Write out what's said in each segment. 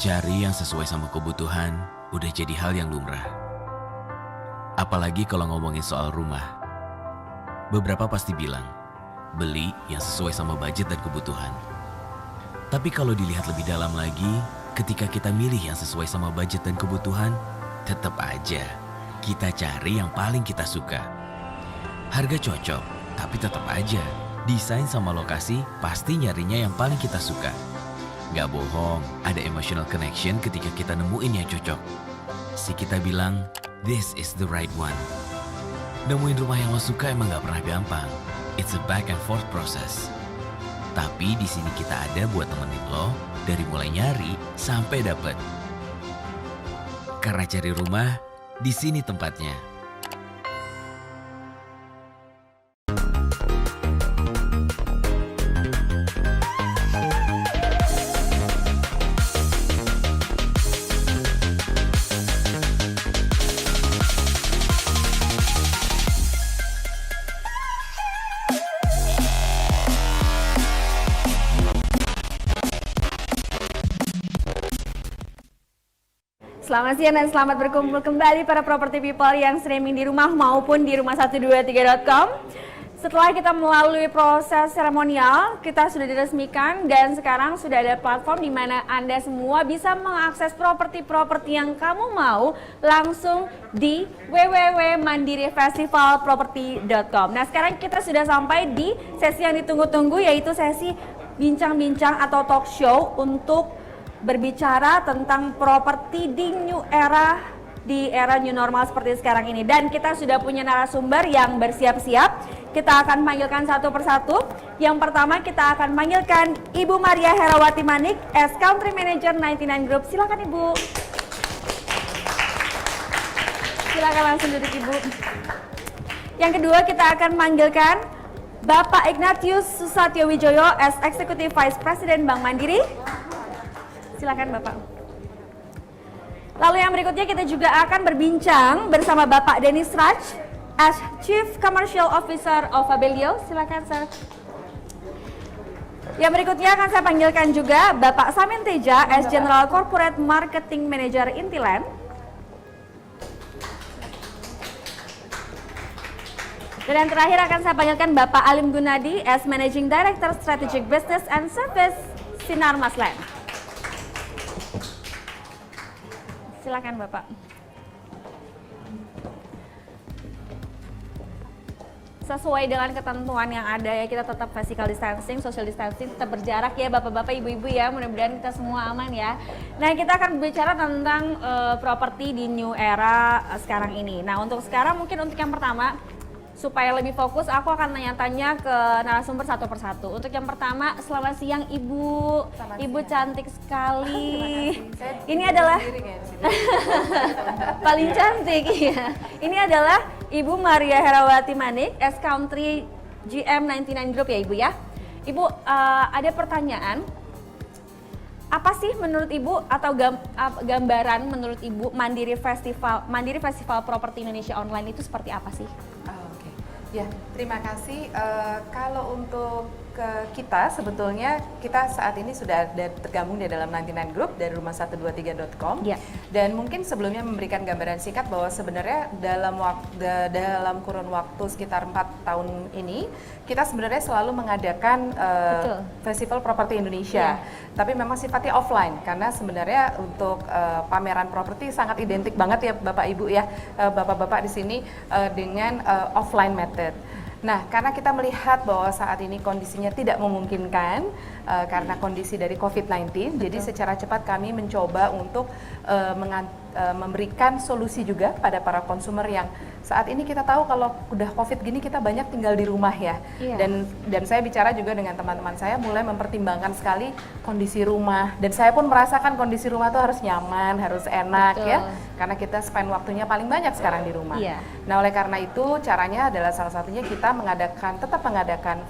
Cari yang sesuai sama kebutuhan udah jadi hal yang lumrah. Apalagi kalau ngomongin soal rumah. Beberapa pasti bilang, beli yang sesuai sama budget dan kebutuhan. Tapi kalau dilihat lebih dalam lagi, ketika kita milih yang sesuai sama budget dan kebutuhan, tetap aja kita cari yang paling kita suka. Harga cocok, tapi tetap aja desain sama lokasi pasti nyarinya yang paling kita suka. Gak bohong, ada emotional connection ketika kita nemuin yang cocok. Si kita bilang, this is the right one. Nemuin rumah yang lo suka emang gak pernah gampang. It's a back and forth process. Tapi di sini kita ada buat temenin lo dari mulai nyari sampai dapet. Karena cari rumah, di sini tempatnya. Selamat siang dan selamat berkumpul kembali para property people yang streaming di rumah maupun di rumah123.com. Setelah kita melalui proses seremonial, kita sudah diresmikan dan sekarang sudah ada platform di mana Anda semua bisa mengakses properti-properti yang kamu mau langsung di www.mandirifestivalproperty.com. Nah, sekarang kita sudah sampai di sesi yang ditunggu-tunggu, yaitu sesi bincang-bincang atau talk show untuk berbicara tentang properti di di era new normal seperti sekarang ini. Dan kita sudah punya narasumber yang bersiap-siap. Kita akan panggilkan satu persatu. Yang pertama kita akan panggilkan Ibu Maria Herawati Manik as Country Manager 99 Group. Silakan Ibu. Silakan langsung duduk Ibu. Yang kedua kita akan panggilkan Bapak Ignatius Susatyo Wijoyo as Executive Vice President Bank Mandiri. Silakan Bapak. Lalu yang berikutnya kita juga akan berbincang bersama Bapak Dennis Raj as Chief Commercial Officer of Abellio. Silakan Sir. Yang berikutnya akan saya panggilkan juga Bapak Samin Teja as General Corporate Marketing Manager Intiland. Dan yang terakhir akan saya panggilkan Bapak Alim Gunadi as Managing Director Strategic Business and Service Sinar Masland. Silakan Bapak. Sesuai dengan ketentuan yang ada ya, kita tetap physical distancing, social distancing, tetap berjarak ya Bapak-bapak, Ibu-ibu ya. Mudah-mudahan kita semua aman ya. Nah, kita akan berbicara tentang properti di new era sekarang ini. Nah, untuk sekarang mungkin untuk yang pertama, supaya lebih fokus, aku akan tanya-tanya ke narasumber satu persatu. Untuk yang pertama, selamat siang Ibu. Ibu cantik sekali. Ini adalah paling cantik ya. Ini adalah Ibu Maria Herawati Manik as Country GM 99 Group ya Ibu ya. Ibu, ada pertanyaan. Apa sih menurut Ibu atau gambaran menurut Ibu Mandiri Festival Properti Indonesia Online itu seperti apa sih? Ya, terima kasih. Kalau untuk kita sebetulnya kita saat ini sudah tergabung di dalam 99 Group dari rumah123.com. Ya. Dan mungkin sebelumnya memberikan gambaran singkat bahwa sebenarnya dalam kurun waktu sekitar 4 tahun ini kita sebenarnya selalu mengadakan Festival Properti Indonesia. Ya. Tapi memang sifatnya offline karena sebenarnya untuk pameran properti sangat identik banget ya Bapak Ibu ya, Bapak-bapak di sini dengan offline method. Nah, karena kita melihat bahwa saat ini kondisinya tidak memungkinkan karena kondisi dari COVID-19, jadi secara cepat kami mencoba untuk memberikan solusi juga pada para konsumer yang saat ini kita tahu kalau udah COVID gini kita banyak tinggal di rumah ya. Iya. Dan saya bicara juga dengan teman-teman saya mulai mempertimbangkan sekali kondisi rumah, dan saya pun merasakan kondisi rumah itu harus nyaman, harus enak. Betul. Ya, karena kita spend waktunya paling banyak sekarang di rumah. Iya. Nah, oleh karena itu caranya adalah salah satunya kita tetap mengadakan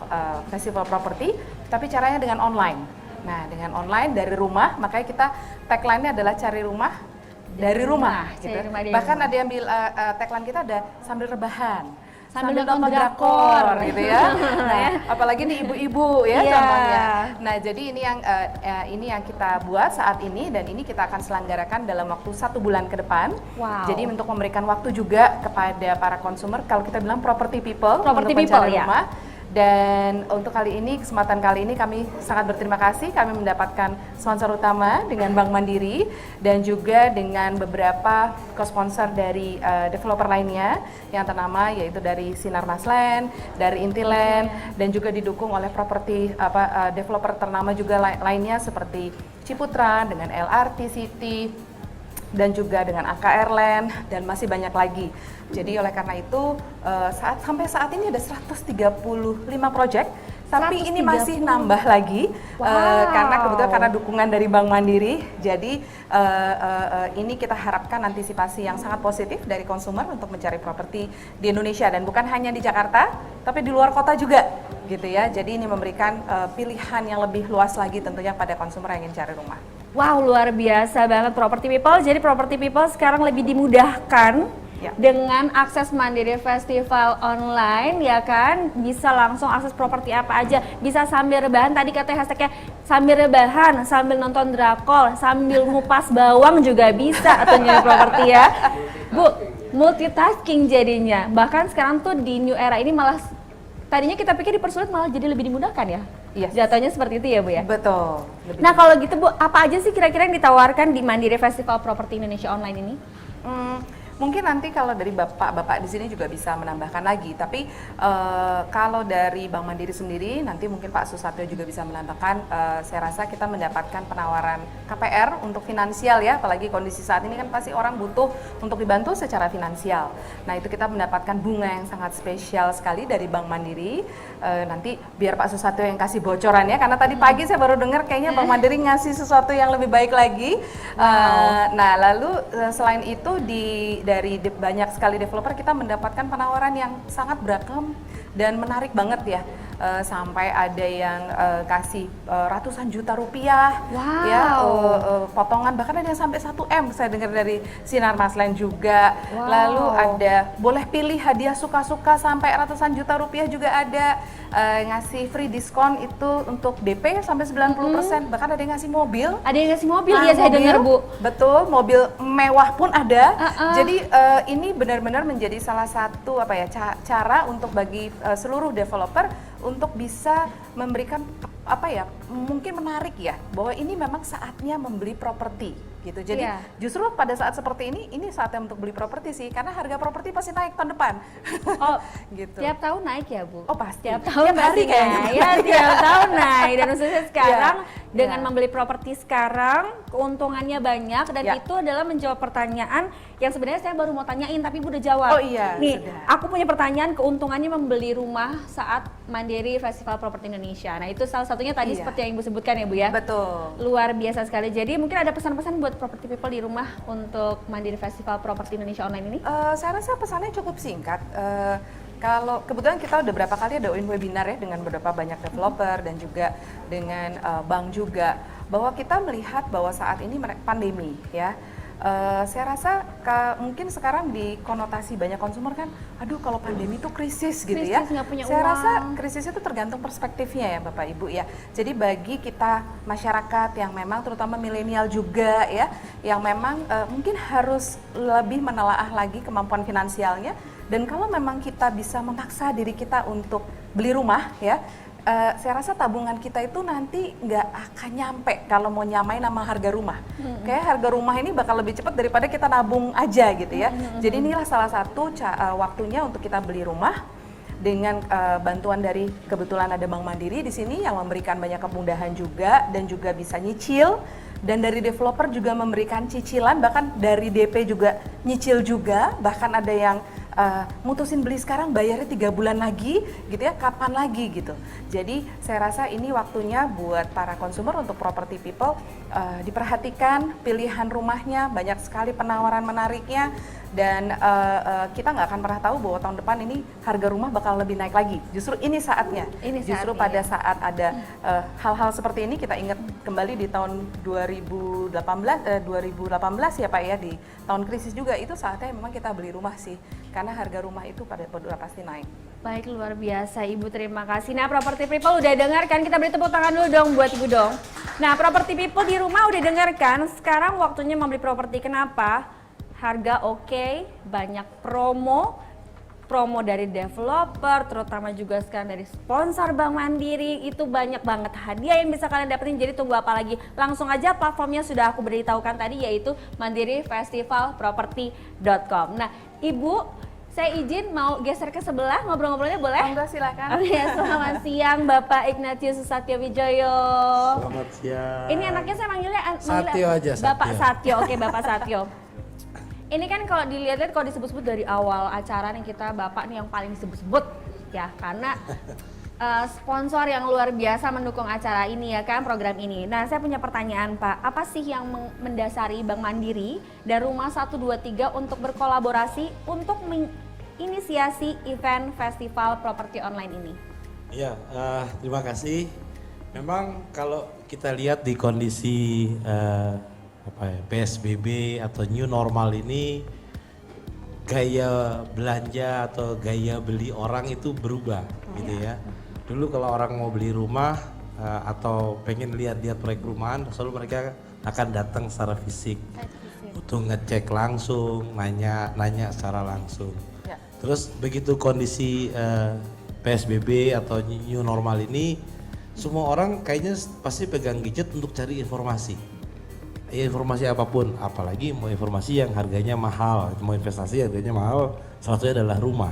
festival properti, tapi caranya dengan online. Nah, dengan online dari rumah, makanya kita tagline-nya adalah cari rumah dari rumah gitu. Bahkan ada yang bilang tagline kita ada sambil rebahan. sambil nonton drakor gitu ya. Nah, apalagi nih ibu-ibu ya Iya. contohnya. Nah, jadi ini yang kita buat saat ini, dan ini kita akan selenggarakan dalam waktu 1 bulan ke depan. Wow. Jadi untuk memberikan waktu juga kepada para konsumer, kalau kita bilang property people Property untuk people, mencari ya. rumah. Dan untuk kesempatan kali ini kami sangat berterima kasih, kami mendapatkan sponsor utama dengan Bank Mandiri dan juga dengan beberapa co-sponsor dari developer lainnya yang ternama, yaitu dari Sinar Masland, dari Intiland, dan juga didukung oleh properti developer ternama juga lainnya seperti Ciputra dengan LRT City dan juga dengan AKR Land dan masih banyak lagi. Jadi oleh karena itu sampai saat ini ada 135 proyek, tapi ini masih nambah lagi karena kebetulan karena dukungan dari Bank Mandiri. Jadi ini kita harapkan antisipasi yang sangat positif dari konsumer untuk mencari properti di Indonesia, dan bukan hanya di Jakarta, tapi di luar kota juga, gitu ya. Jadi ini memberikan pilihan yang lebih luas lagi tentunya pada konsumer yang ingin cari rumah. Wow, luar biasa banget Property People. Jadi Property People sekarang lebih dimudahkan Ya. dengan akses Mandiri Festival online, ya kan? Bisa langsung akses properti apa aja. Bisa sambil rebahan, tadi katanya hashtagnya sambil rebahan, sambil nonton drakor, sambil ngupas bawang juga bisa atau nyari properti ya. Bu, multitasking jadinya. Bahkan sekarang tuh di new era ini malah tadinya kita pikir dipersulit, malah jadi lebih dimudahkan ya. Yes. Jatuhnya seperti itu ya Bu ya? Betul. Nah kalau gitu Bu, apa aja sih kira-kira yang ditawarkan di Mandiri Festival Properti Indonesia Online ini? Mungkin nanti kalau dari bapak-bapak di sini juga bisa menambahkan lagi. Tapi kalau dari Bank Mandiri sendiri, nanti mungkin Pak Susatyo juga bisa menambahkan. Saya rasa kita mendapatkan penawaran KPR untuk finansial ya, apalagi kondisi saat ini kan pasti orang butuh untuk dibantu secara finansial. Nah itu kita mendapatkan bunga yang sangat spesial sekali dari Bank Mandiri. Nanti biar Pak Susatyo yang kasih bocorannya, karena tadi pagi saya baru dengar kayaknya Bank Mandiri ngasih sesuatu yang lebih baik lagi. Nah lalu selain itu dari banyak sekali developer kita mendapatkan penawaran yang sangat beragam dan menarik banget ya. Sampai ada yang kasih ratusan juta rupiah, Wow. ya potongan, bahkan ada yang sampai 1M saya dengar dari Sinar Masland juga. Wow. Lalu ada boleh pilih hadiah suka-suka sampai ratusan juta rupiah juga ada, ngasih free diskon itu untuk DP sampai 90%, bahkan ada yang ngasih mobil. Ada yang ngasih mobil Nah, ya saya dengar Bu. Betul, mobil mewah pun ada. Jadi ini benar-benar menjadi salah satu cara untuk bagi seluruh developer untuk bisa memberikan mungkin menarik ya, bahwa ini memang saatnya membeli properti gitu. Jadi justru pada saat seperti ini saatnya untuk beli properti sih, karena harga properti pasti naik tahun depan. Oh, gitu. Tiap tahun naik ya Bu? Oh pasti. Tiap tahun Tiap hari pasti kayaknya. naik. Ya, tiap tahun naik. Dan khususnya sekarang Ya. dengan membeli properti sekarang keuntungannya banyak, dan itu adalah menjawab pertanyaan yang sebenarnya saya baru mau tanyain tapi Bu udah jawab. Oh iya, Nih, sudah. aku punya pertanyaan keuntungannya membeli rumah saat Mandiri Festival Properti Indonesia. Nah, itu salah satunya tadi seperti yang Ibu sebutkan ya Bu ya. Betul. Luar biasa sekali. Jadi mungkin ada pesan-pesan buat property people di rumah untuk Mandiri Festival Properti Indonesia Online ini? Saya rasa pesannya cukup singkat. Kalau kebetulan kita udah berapa kali adain webinar ya dengan beberapa banyak developer dan juga dengan bank juga, bahwa kita melihat bahwa saat ini pandemi ya. Saya rasa mungkin sekarang di konotasi banyak konsumer kan, aduh kalau pandemi itu krisis gitu ya. Nggak punya Saya uang. rasa krisis itu tergantung perspektifnya ya Bapak Ibu ya. Jadi bagi kita masyarakat yang memang terutama milenial juga ya, yang memang mungkin harus lebih menelaah lagi kemampuan finansialnya, dan kalau memang kita bisa memaksa diri kita untuk beli rumah ya, saya rasa tabungan kita itu nanti nggak akan nyampe kalau mau nyamain sama harga rumah. Kayak harga rumah ini bakal lebih cepat daripada kita nabung aja gitu ya. Jadi inilah salah satu waktunya untuk kita beli rumah dengan bantuan dari, kebetulan ada Bank Mandiri di sini yang memberikan banyak kemudahan juga dan juga bisa nyicil. Dan dari developer juga memberikan cicilan, bahkan dari DP juga nyicil juga, bahkan ada yang mutusin beli sekarang bayarnya 3 bulan lagi gitu ya, kapan lagi gitu. Jadi saya rasa ini waktunya buat para konsumer untuk property people diperhatikan pilihan rumahnya, banyak sekali penawaran menariknya, dan kita nggak akan pernah tahu bahwa tahun depan ini harga rumah bakal lebih naik lagi. Justru ini saatnya. Justru pada saat ada hal-hal seperti ini, kita ingat kembali di tahun 2018 ya Pak ya, di tahun krisis juga, itu saatnya memang kita beli rumah sih, karena harga rumah itu pada pasti naik. Baik, luar biasa Ibu, terima kasih. Nah, Property People udah dengar kan? Kita beri tepuk tangan dulu dong buat Ibu dong. Nah, Property People di rumah udah dengar kan? Sekarang waktunya membeli properti. Kenapa? Harga oke, banyak promo dari developer, terutama juga sekarang dari sponsor Bank Mandiri, itu banyak banget hadiah yang bisa kalian dapetin. Jadi tunggu apa lagi? Langsung aja, platformnya sudah aku beritahukan tadi, yaitu mandirifestivalproperty.com. Nah, Ibu, saya izin mau geser ke sebelah, ngobrol-ngobrolnya boleh? Enggak, silakan. Oh ya, selamat siang Bapak Ignatius Susatyo Wijoyo. Selamat siang. Ini anaknya saya manggilnya Satyo aja, Bapak Satyo. Satyo. Oke, Bapak Satyo. Ini kan kalau dilihat-lihat, kalau disebut-sebut dari awal acara nih, kita Bapak nih yang paling disebut-sebut ya, karena sponsor yang luar biasa mendukung acara ini ya kan, program ini. Nah, saya punya pertanyaan Pak, apa sih yang mendasari Bank Mandiri dan Rumah 123 untuk berkolaborasi untuk menginisiasi event festival properti online ini? Ya, terima kasih. Memang kalau kita lihat di kondisi PSBB atau new normal ini, gaya belanja atau gaya beli orang itu berubah gitu ya. Dulu kalau orang mau beli rumah atau pengen lihat-lihat proyek perumahan, selalu mereka akan datang secara fisik untuk ngecek langsung, nanya secara langsung. Ya. Terus begitu kondisi PSBB atau new normal ini, semua orang kayaknya pasti pegang gadget untuk cari informasi. Informasi apapun, apalagi mau informasi yang harganya mahal, mau investasi harganya mahal, salah satunya adalah rumah.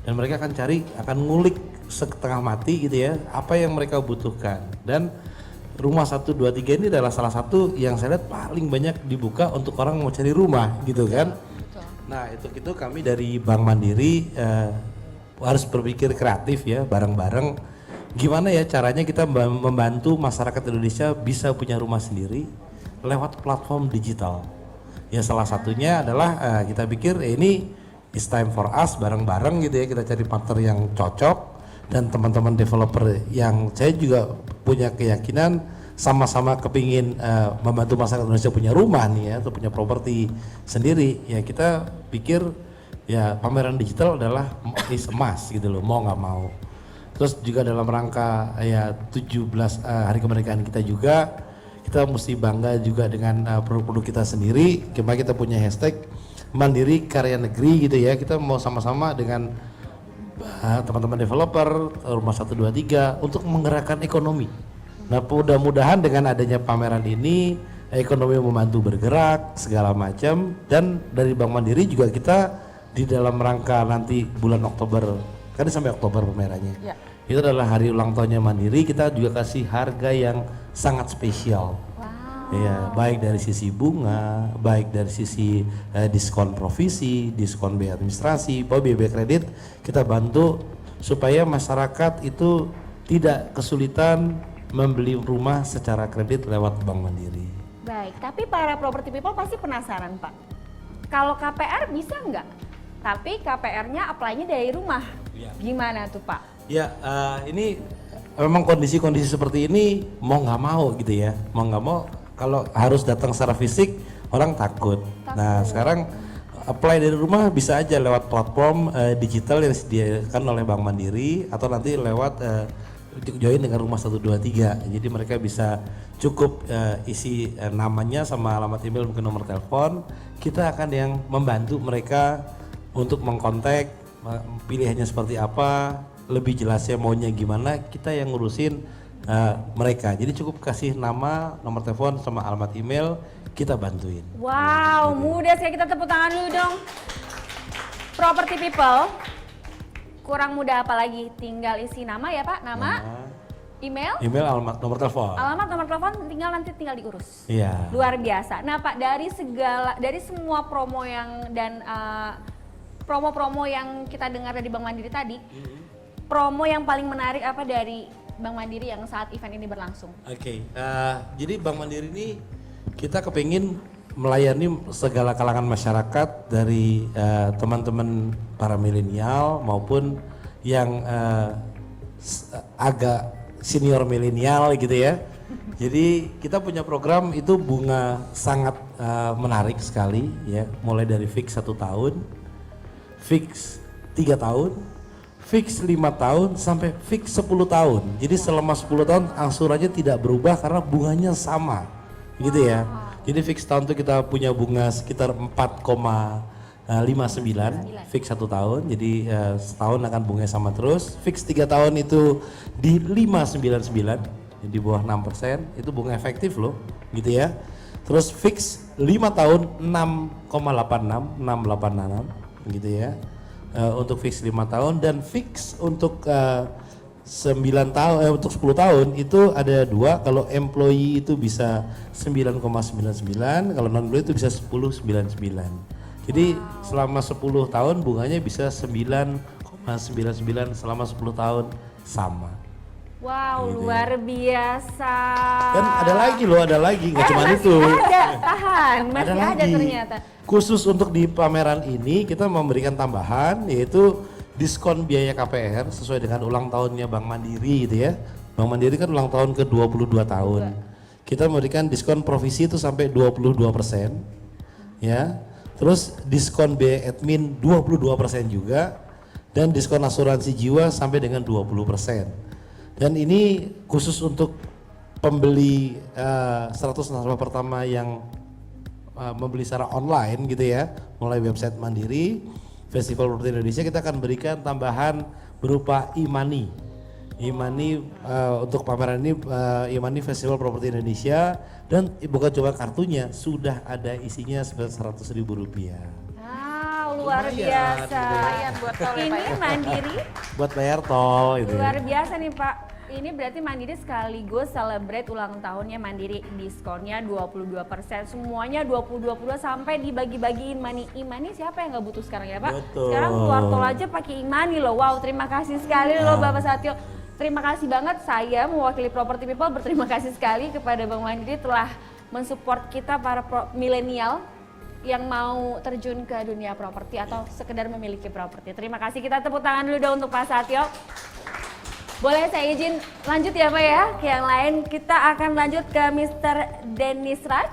Dan mereka akan ngulik setengah mati gitu ya, apa yang mereka butuhkan. Dan Rumah 123 ini adalah salah satu yang saya lihat paling banyak dibuka untuk orang mau cari rumah gitu kan. Nah, itu kami dari Bank Mandiri harus berpikir kreatif ya, bareng-bareng gimana ya caranya kita membantu masyarakat Indonesia bisa punya rumah sendiri lewat platform digital. Ya salah satunya adalah kita pikir ini it's time for us, bareng-bareng gitu ya, kita cari partner yang cocok. Dan teman-teman developer yang saya juga punya keyakinan sama-sama kepingin membantu masyarakat Indonesia punya rumah nih ya, atau punya properti sendiri. Ya kita pikir ya pameran digital adalah is emas gitu loh, mau nggak mau. Terus juga dalam rangka ya 17 hari kemerdekaan kita juga, kita mesti bangga juga dengan produk-produk kita sendiri. Kemarin kita punya hashtag Mandiri Karya Negeri gitu ya, kita mau sama-sama dengan teman-teman developer Rumah 123 untuk menggerakkan ekonomi. Nah, mudah-mudahan dengan adanya pameran ini ekonomi membantu bergerak segala macam. Dan dari Bank Mandiri juga kita di dalam rangka nanti bulan Oktober, kan sampai Oktober pamerannya ya. Itu adalah hari ulang tahunnya Mandiri, kita juga kasih harga yang sangat spesial. Ya, baik dari sisi bunga, baik dari sisi diskon provisi, diskon biaya administrasi, biaya kredit, kita bantu supaya masyarakat itu tidak kesulitan membeli rumah secara kredit lewat Bank Mandiri. Baik, tapi para property people pasti penasaran Pak, kalau KPR bisa nggak? Tapi KPR-nya apply-nya dari rumah, gimana tuh Pak? Ya, ini memang kondisi-kondisi seperti ini mau nggak mau gitu ya, mau nggak mau. Kalau harus datang secara fisik, orang takut. Nah, sekarang apply dari rumah bisa aja lewat platform digital yang disediakan oleh Bank Mandiri, atau nanti lewat join dengan Rumah 123. Jadi mereka bisa cukup isi namanya sama alamat email, mungkin nomor telepon. Kita akan yang membantu mereka untuk mengkontak, pilihannya seperti apa, lebih jelasnya maunya gimana, kita yang ngurusin mereka. Jadi cukup kasih nama, nomor telepon sama alamat email, kita bantuin. Wow, mudah sekali, kita tepuk tangan dulu dong. Property people, kurang mudah apalagi, tinggal isi nama ya Pak, nama, email, alamat, nomor telepon. Alamat, nomor telepon, tinggal diurus. Iya. Luar biasa. Nah Pak, dari semua promo yang dan promo-promo yang kita dengar dari Bank Mandiri tadi, promo yang paling menarik apa dari Bank Mandiri yang saat event ini berlangsung? Oke, jadi Bank Mandiri ini kita kepingin melayani segala kalangan masyarakat dari teman-teman para milenial maupun yang agak senior milenial gitu ya. Jadi kita punya program itu bunga sangat menarik sekali ya, mulai dari fix 1 tahun, fix 3 tahun, fix 5 tahun sampai fix 10 tahun. Jadi selama 10 tahun angsurannya tidak berubah karena bunganya sama gitu ya. Jadi fix tahun itu kita punya bunga sekitar 4,59 fix 1 tahun. Jadi setahun akan bunganya sama terus. Fix 3 tahun itu di 5,99. Di bawah 6%, itu bunga efektif loh, gitu ya. Terus fix 5 tahun 6,86 gitu ya. Untuk fix 5 tahun dan fix untuk 9 tahun untuk 10 tahun itu ada 2. Kalau employee itu bisa 9,99, kalau non employee itu bisa 10,99. Jadi selama 10 tahun bunganya bisa 9,99 selama 10 tahun sama. Wow, Gitu luar biasa. Dan ada lagi, nggak cuma masih itu. ada, tahan, masih ada lagi. ternyata. Khusus untuk di pameran ini kita memberikan tambahan yaitu diskon biaya KPR sesuai dengan ulang tahunnya Bank Mandiri gitu ya. Bank Mandiri kan ulang tahun ke 22 tahun. Kita memberikan diskon provisi itu sampai 22%. Ya. Terus diskon biaya admin 22% juga dan diskon asuransi jiwa sampai dengan 20%. Dan ini khusus untuk pembeli 100 nasabah pertama yang membeli secara online gitu ya, mulai website Mandiri, Festival Properti Indonesia, kita akan berikan tambahan berupa e-money. E-money untuk pameran ini e-money Festival Properti Indonesia, dan bukan cuma kartunya, sudah ada isinya sebesar Rp100.000. Luar biasa. Lumayan buat tol ya, Pak, Ini ya. Mandiri Buat bayar tol gitu. luar biasa nih Pak. Ini berarti Mandiri sekaligus celebrate ulang tahunnya Mandiri, diskonnya 22%, semuanya 22 sampai dibagi-bagiin money. E-money siapa yang nggak butuh sekarang ya Pak? Betul. Sekarang keluar tol aja pakai e-money loh. Wow, terima kasih sekali loh Bapak Satyo. Terima kasih banget, saya mewakili Property People berterima kasih sekali kepada Bank Mandiri telah mensupport kita para milenial yang mau terjun ke dunia properti atau sekedar memiliki properti. Terima kasih, kita tepuk tangan dulu dong untuk Pak Satyo. Boleh saya izin lanjut ya Pak ya, ke yang lain. Kita akan lanjut ke Mr. Dennis Raj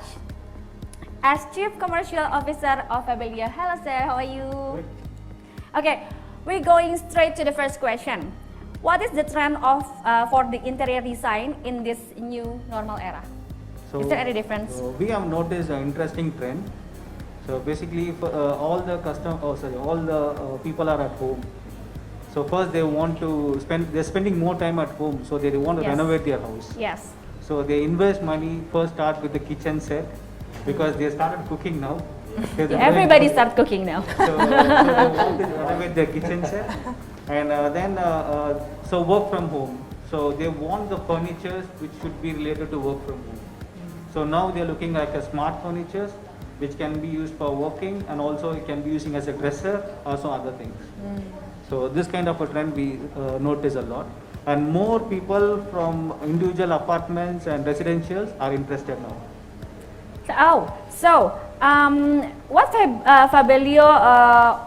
as Chief Commercial Officer of Fabelio. Hello sir, how are you? Okay, we're going straight to the first question. What is the trend of for the interior design in this new normal era? Is there any difference? We have noticed an interesting trend. So basically, all the people are at home. So first they want to they're spending more time at home, so they want to Yes. renovate their house. Yes. So they invest money, first start with the kitchen set, because they started cooking now. Everybody start cooking now. So they want to renovate their kitchen set, and then work from home. So they want the furnitures which should be related to work from home. So now they're looking like a smart furnitures, which can be used for working, and also it can be using as a dresser, also other things. So this kind of a trend we notice a lot, and more people from individual apartments and residentials are interested now. What Fabelio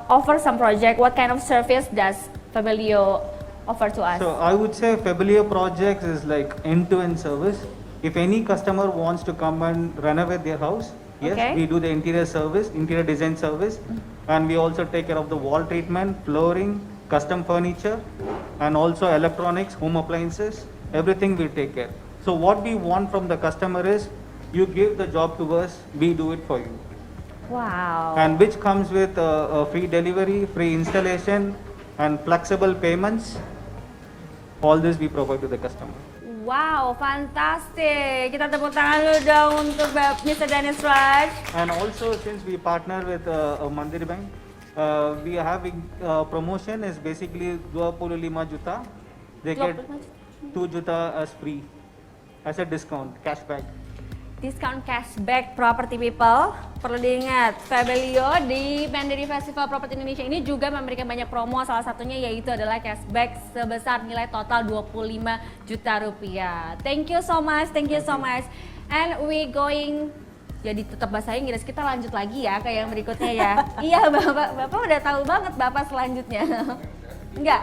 offers some project? What kind of service does Fabelio offer to us? So I would say Fabelio projects is like end-to-end service. If any customer wants to come and renovate their house, yes, Okay. we do the interior service, interior design service, and we also take care of the wall treatment, flooring, custom furniture, and also electronics, home appliances, everything we take care. So what we want from the customer is, you give the job to us, we do it for you. Wow. And which comes with a free delivery, free installation, and flexible payments. All this we provide to the customer. Wow, fantastic. Kita tepuk tangan dulu dong untuk Mr. Dennis Raj. And also, since we partner with Mandiri Bank, we are having promotion is basically 25 juta. They get 2 juta as free, as a discount, cashback. Discount cashback Property People. Perlu diingat, Fabelio di Mandiri Festival Properti Indonesia ini juga memberikan banyak promo, salah satunya yaitu adalah cashback sebesar nilai total 25 juta rupiah. Thank you so much, thank you so much. And we going jadi tetap bahasa Inggris. Kita lanjut lagi ya ke yang berikutnya ya. Iya Bapak udah tahu banget Bapak selanjutnya. Enggak.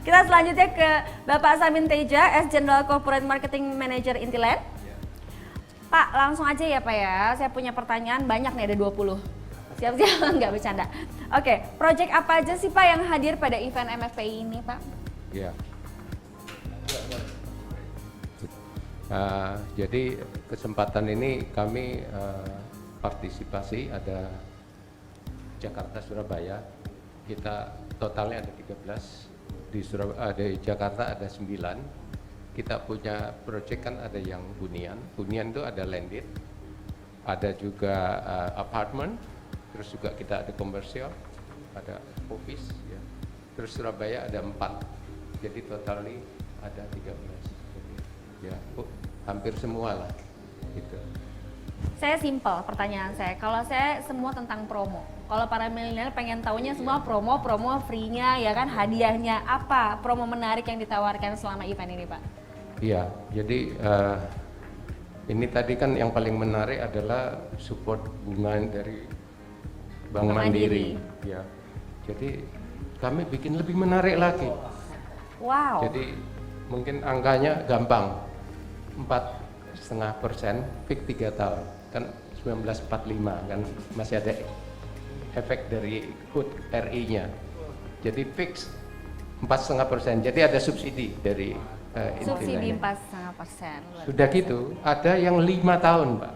Kita selanjutnya ke Bapak Samin Teja, as General Corporate Marketing Manager Intiland. Pak, langsung aja ya Pak ya. Saya punya pertanyaan banyak nih, ada 20. Siap-siap, nggak bercanda. Oke, project apa aja sih Pak yang hadir pada event MFPI ini Pak? Ya. Jadi kesempatan ini kami partisipasi, ada Jakarta, Surabaya. Kita totalnya ada 13, di Jakarta ada 9. Kita punya project kan ada yang hunian itu ada landed, ada juga apartment, terus juga kita ada komersial, ada office ya. Terus Surabaya ada 4, jadi totalnya ada 13. Ya, hampir semua lah gitu. Saya simpel pertanyaan saya. Kalau saya semua tentang promo. Kalau para milenial pengen taunya semua promo free-nya ya kan, hadiahnya. Apa promo menarik yang ditawarkan selama event ini Pak? Iya, jadi ini tadi kan yang paling menarik adalah support bunga dari Bank Mandiri. Ya, jadi kami bikin lebih menarik lagi. Wow. Jadi mungkin angkanya gampang, 4,5%, fix 3 tahun, kan 1945 kan masih ada efek dari HUT RI-nya. Jadi fix 4,5%, jadi ada subsidi dari Subsidi intinya. 4,5%. Sudah gitu, ada yang 5 tahun Pak,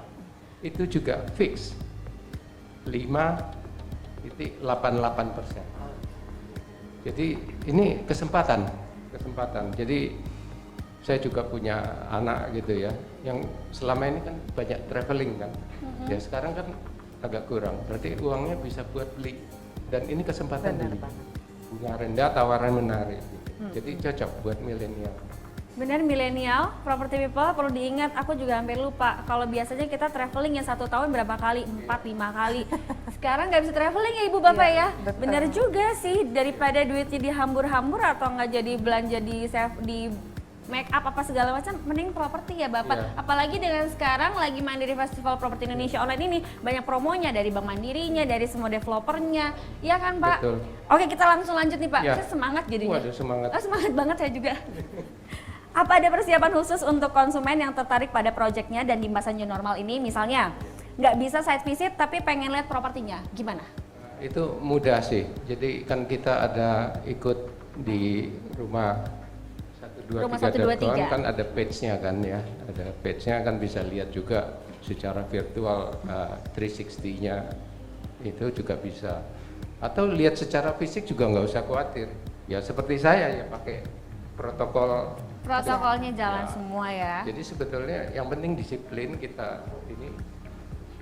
itu juga fix 5,88%. Jadi ini kesempatan. Jadi saya juga punya anak gitu ya, yang selama ini kan banyak traveling kan, ya sekarang kan agak kurang, berarti uangnya bisa buat beli, dan ini kesempatan beli. Bunga rendah, tawaran menarik, gitu. Jadi cocok buat milenial. Benar, milenial, property people perlu diingat, aku juga hampir lupa. Kalau biasanya kita traveling yang 1 tahun berapa kali? 4-5 kali. Sekarang nggak bisa traveling ya Ibu Bapak ya? Benar juga sih, daripada duitnya dihambur-hambur atau nggak jadi belanja di make up apa segala macam, mending properti ya Bapak. Yeah. Apalagi dengan sekarang lagi Mandiri Festival Properti Indonesia Online ini, banyak promonya dari Bank Mandirinya, dari semua developernya. Iya kan Pak? Betul. Oke, kita langsung lanjut nih Pak. Yeah. Saya semangat jadinya. Waduh, semangat. Oh, semangat banget saya juga. Apa ada persiapan khusus untuk konsumen yang tertarik pada proyeknya dan di masa new normal ini? Misalnya, nggak bisa site visit tapi pengen lihat propertinya, gimana? Itu mudah sih, jadi kan kita ada ikut di rumah 123.com kan ada page-nya kan ya, ada page-nya kan bisa lihat juga secara virtual 360-nya itu juga bisa, atau lihat secara fisik juga nggak usah khawatir ya, seperti saya ya pakai protokolnya jalan semua ya. Jadi sebetulnya yang penting disiplin kita ini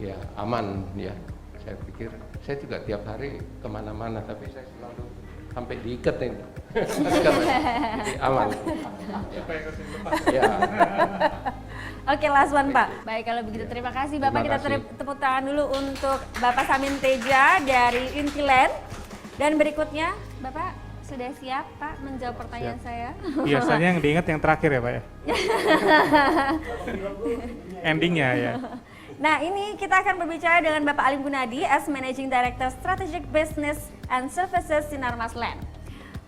ya aman ya. Saya pikir saya juga tiap hari kemana-mana tapi saya selalu sampai diikat ini. Jadi aman. Ya. Oke, last one Pak. Baik, kalau begitu terima kasih Bapak. Terima Kita kasih. tepuk tangan dulu untuk Bapak Samin Teja dari Intiland. Dan berikutnya Bapak sudah siap Pak menjawab pertanyaan saya? Biasanya yang diingat yang terakhir ya Pak ya? Endingnya ya. Nah, ini kita akan berbicara dengan Bapak Alim Gunadi as Managing Director Strategic Business and Services Sinarmas Land.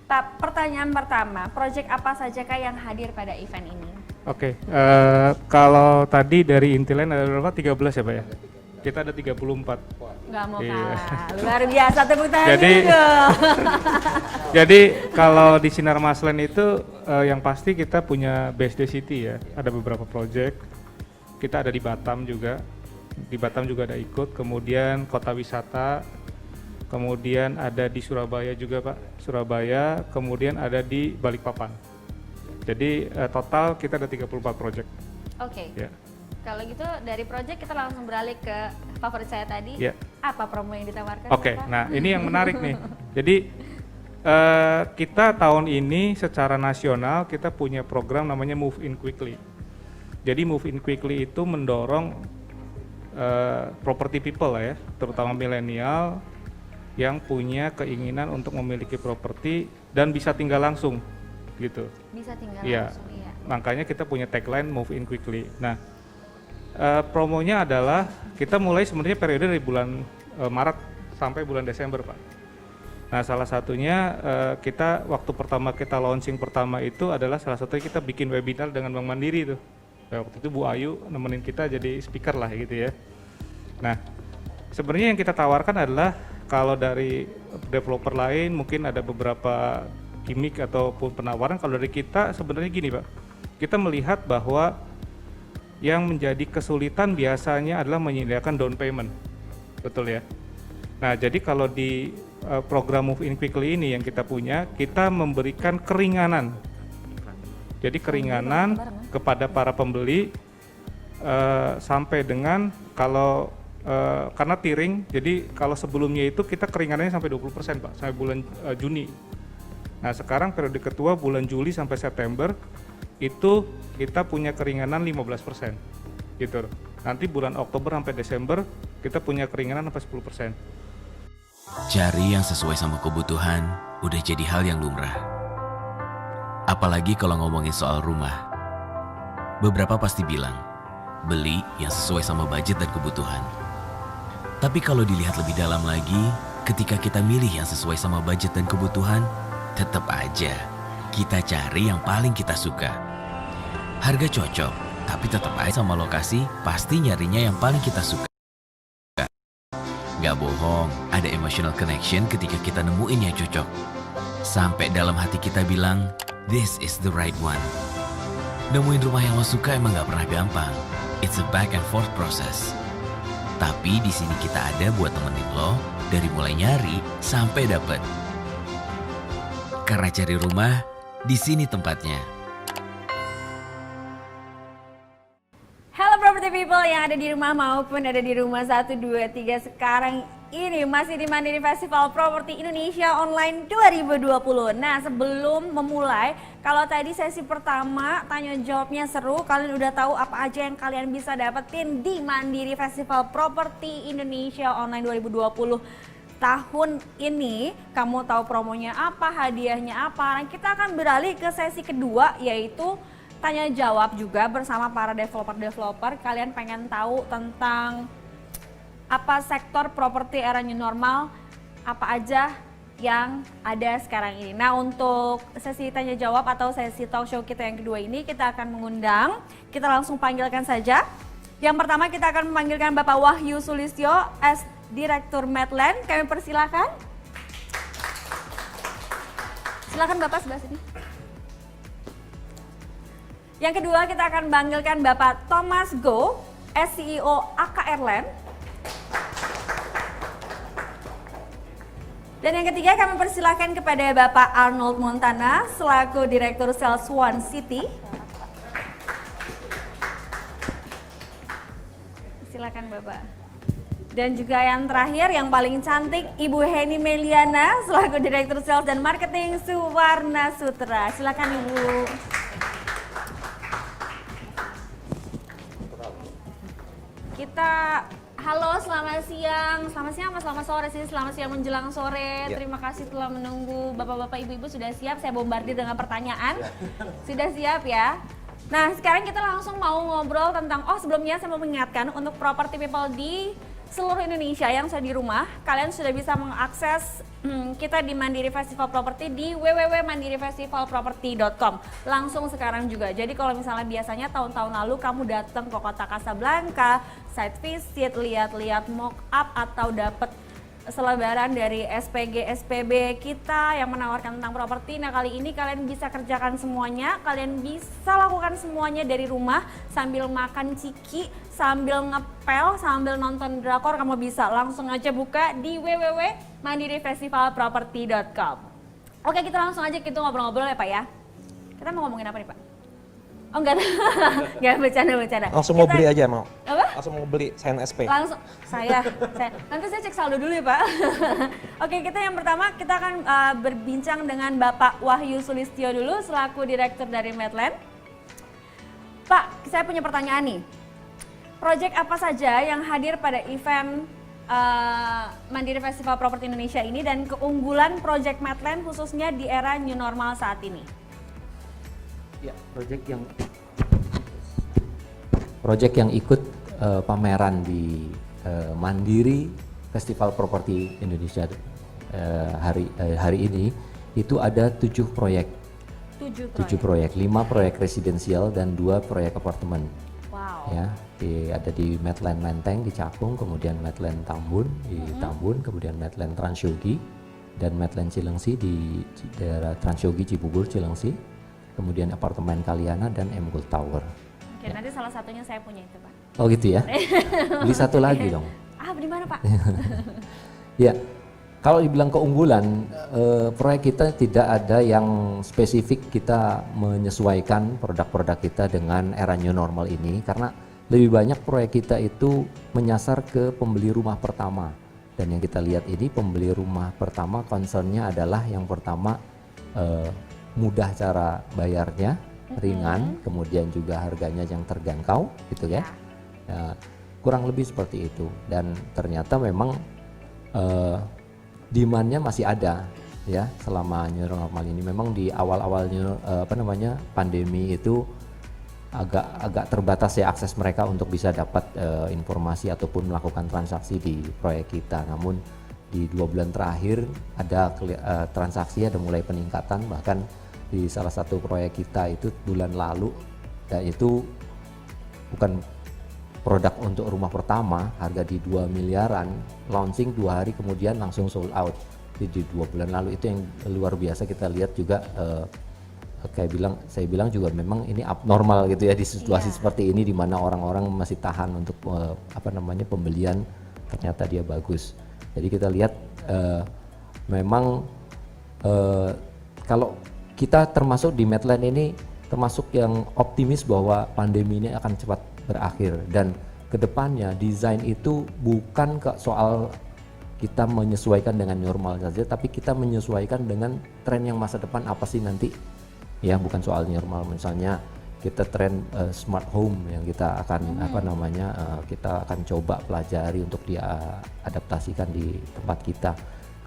Pak, pertanyaan pertama, proyek apa sajakah yang hadir pada event ini? Oke, kalau tadi dari Intiland ada berapa? 13 ya Pak ya? Kita ada 34. Nggak mau Iya. kalah, luar biasa, tepuk tangan Jadi- dulu. Jadi kalau di Sinar Maslen itu yang pasti kita punya base the city ya. Ada beberapa project. Kita ada di Batam juga. Di Batam juga ada ikut. Kemudian kota wisata. Kemudian ada di Surabaya juga Pak. Surabaya. Kemudian ada di Balikpapan. Jadi total kita ada 34 project. Oke, Ya. kalau gitu dari proyek kita langsung beralih ke favorit saya tadi. Ya. Apa promo yang ditawarkan? Oke, Bapak? nah ini yang menarik nih. Jadi kita tahun ini secara nasional kita punya program namanya Move In Quickly. Jadi Move In Quickly itu mendorong property people lah ya, terutama milenial yang punya keinginan untuk memiliki properti dan bisa tinggal langsung gitu. Bisa tinggal Iya. langsung ya. Makanya kita punya tagline Move In Quickly. Nah, promonya adalah kita mulai sebenarnya periode dari bulan Maret sampai bulan Desember, Pak. Nah, salah satunya kita waktu pertama kita launching pertama itu adalah salah satunya kita bikin webinar dengan Bank Mandiri tuh. Nah, waktu itu Bu Ayu nemenin kita jadi speaker lah gitu ya. Nah, sebenarnya yang kita tawarkan adalah kalau dari developer lain mungkin ada beberapa gimmick ataupun penawaran. Kalau dari kita sebenarnya gini, Pak. Kita melihat bahwa yang menjadi kesulitan biasanya adalah menyediakan down payment, betul ya. Nah, jadi kalau di program Move In Quickly ini yang kita punya, kita memberikan keringanan. Jadi keringanan kepada para pembeli sampai dengan kalau karena tiering, jadi kalau sebelumnya itu kita keringanannya sampai 20% Pak, sampai bulan Juni. Nah, sekarang periode kedua bulan Juli sampai September itu kita punya keringanan 15% gitu. Nanti bulan Oktober sampai Desember kita punya keringanan sampai 10%. Cari yang sesuai sama kebutuhan udah jadi hal yang lumrah. Apalagi kalau ngomongin soal rumah. Beberapa pasti bilang, beli yang sesuai sama budget dan kebutuhan. Tapi kalau dilihat lebih dalam lagi, ketika kita milih yang sesuai sama budget dan kebutuhan, tetap aja kita cari yang paling kita suka. Harga cocok, tapi tetap aja sama lokasi, pasti nyarinya yang paling kita suka. Gak bohong, ada emotional connection ketika kita nemuin yang cocok. Sampai dalam hati kita bilang, this is the right one. Nemuin rumah yang lo suka emang gak pernah gampang. It's a back and forth process. Tapi di sini kita ada buat temenin lo dari mulai nyari sampai dapet. Karena cari rumah, di sini tempatnya. Halo property people yang ada di rumah maupun ada di rumah 1, 2, 3 sekarang ini masih di Mandiri Festival Properti Indonesia Online 2020. Nah, sebelum memulai, kalau tadi sesi pertama tanya jawabnya seru, kalian udah tahu apa aja yang kalian bisa dapetin di Mandiri Festival Properti Indonesia Online 2020. Tahun ini kamu tahu promonya apa, hadiahnya apa. Nah, kita akan beralih ke sesi kedua yaitu tanya jawab juga bersama para developer. Kalian pengen tahu tentang apa sektor properti era new normal, apa aja yang ada sekarang ini. Nah, untuk sesi tanya jawab atau sesi talk show kita yang kedua ini kita akan mengundang, kita langsung panggilkan saja. Yang pertama kita akan memanggilkan Bapak Wahyu Sulistyo as Direktur Medland. Kami persilakan. Silakan Bapak sebelah sini. Yang kedua kita akan panggilkan Bapak Thomas Go, CEO AKR Land. Dan yang ketiga kami persilahkan kepada Bapak Arnold Montana selaku Direktur Sales One City. Silakan Bapak. Dan juga yang terakhir yang paling cantik Ibu Heni Meliana selaku Direktur Sales dan Marketing Suwarna Sutra. Silakan Ibu. Kita halo, selamat siang apa selamat sore sih? Selamat siang menjelang sore. Terima kasih telah menunggu. Bapak-bapak, ibu-ibu sudah siap? Saya bombardir dengan pertanyaan. Sudah siap ya? Nah, sekarang kita langsung mau ngobrol tentang, sebelumnya saya mau mengingatkan untuk property people di seluruh Indonesia yang sudah di rumah, kalian sudah bisa mengakses kita di Mandiri Festival Property di www.mandirifestivalproperty.com langsung sekarang juga. Jadi kalau misalnya biasanya tahun-tahun lalu kamu datang ke kota Casablanca, site visit, lihat-lihat mock up atau dapat selebaran dari SPG-SPB kita yang menawarkan tentang properti. Nah, kali ini kalian bisa kerjakan semuanya, kalian bisa lakukan semuanya dari rumah sambil makan ciki, sambil ngepel, sambil nonton drakor. Kamu bisa langsung aja buka di www.mandirifestivalproperty.com. Oke, kita langsung aja kita ngobrol-ngobrol ya Pak ya. Kita mau ngomongin apa nih Pak? Oh enggak, enggak bercanda. Langsung mau beli aja mau? Apa? Langsung mau beli SNSP? Langsung, saya. Nanti saya cek saldo dulu ya Pak. Oke, kita yang pertama kita akan berbincang dengan Bapak Wahyu Sulistyo dulu selaku Direktur dari Medland. Pak, saya punya pertanyaan nih. Proyek apa saja yang hadir pada event Mandiri Festival Properti Indonesia ini dan keunggulan proyek Medland khususnya di era new normal saat ini? Ya, proyek yang ikut pameran di Mandiri Festival Properti Indonesia hari ini itu ada 7 proyek. 7 7 proyek, 5 proyek residensial dan 2 proyek apartemen. Wow. Ya, ada di Medland Menteng di Cakung, kemudian Medland Tambun di Tambun, kemudian Medland Transyogi dan Medland Cilengsi di daerah Transyogi Cibubur Cilengsi, kemudian apartemen Kaliana dan M Gold Tower. Oke, nanti salah satunya saya punya itu, Pak. Oh gitu ya? Beli satu lagi dong. Ah, di mana, Pak? Ya, kalau dibilang keunggulan, proyek kita tidak ada yang spesifik. Kita menyesuaikan produk-produk kita dengan era new normal ini karena lebih banyak proyek kita itu menyasar ke pembeli rumah pertama. Dan yang kita lihat ini pembeli rumah pertama concernnya adalah yang pertama mudah cara bayarnya, ringan, kemudian juga harganya yang terjangkau, gitu ya. Ya, kurang lebih seperti itu. Dan ternyata memang demand-nya masih ada ya selama new normal ini. Memang di awal-awalnya pandemi itu agak terbatas ya akses mereka untuk bisa dapat informasi ataupun melakukan transaksi di proyek kita. Namun di 2 bulan terakhir ada transaksi ada mulai peningkatan, bahkan di salah satu proyek kita itu bulan lalu, dan itu bukan produk untuk rumah pertama, harga di 2 miliaran, launching 2 hari kemudian langsung sold out. Jadi di 2 bulan lalu itu yang luar biasa. Kita lihat juga saya bilang juga memang ini abnormal gitu ya di situasi seperti ini di mana orang-orang masih tahan untuk pembelian, ternyata dia bagus. Jadi kita lihat memang kalau kita termasuk di Medland ini termasuk yang optimis bahwa pandemi ini akan cepat berakhir, dan kedepannya desain itu bukan soal kita menyesuaikan dengan normal saja, tapi kita menyesuaikan dengan tren yang masa depan apa sih nanti. Ya, bukan soal normal. Misalnya kita tren smart home yang kita akan kita akan coba pelajari untuk diadaptasikan di tempat kita.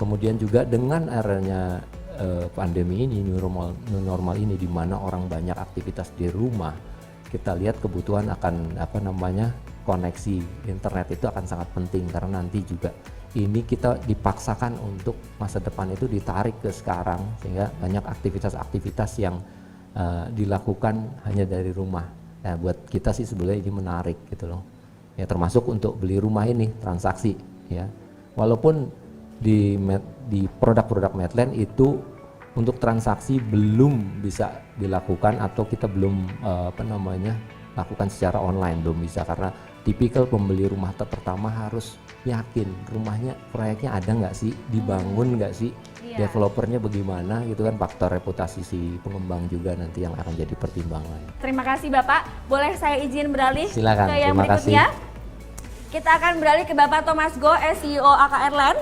Kemudian juga dengan eranya pandemi ini, new normal ini, di mana orang banyak aktivitas di rumah, kita lihat kebutuhan akan koneksi internet itu akan sangat penting, karena nanti juga ini kita dipaksakan untuk masa depan itu ditarik ke sekarang, sehingga banyak aktivitas-aktivitas yang dilakukan hanya dari rumah. Nah, buat kita sih sebenarnya ini menarik gitu loh. Ya, termasuk untuk beli rumah ini transaksi ya. Walaupun di produk-produk Medland itu untuk transaksi belum bisa dilakukan atau kita belum lakukan secara online, belum bisa, karena tipikal pembeli rumah pertama harus yakin rumahnya, proyeknya ada nggak sih, dibangun nggak sih, developernya bagaimana gitu kan, faktor reputasi si pengembang juga nanti yang akan jadi pertimbangan. Terima kasih Bapak, boleh saya izin beralih Silakan, ke yang terima berikutnya. kasih. Kita akan beralih ke Bapak Thomas Go, CEO AKR Land.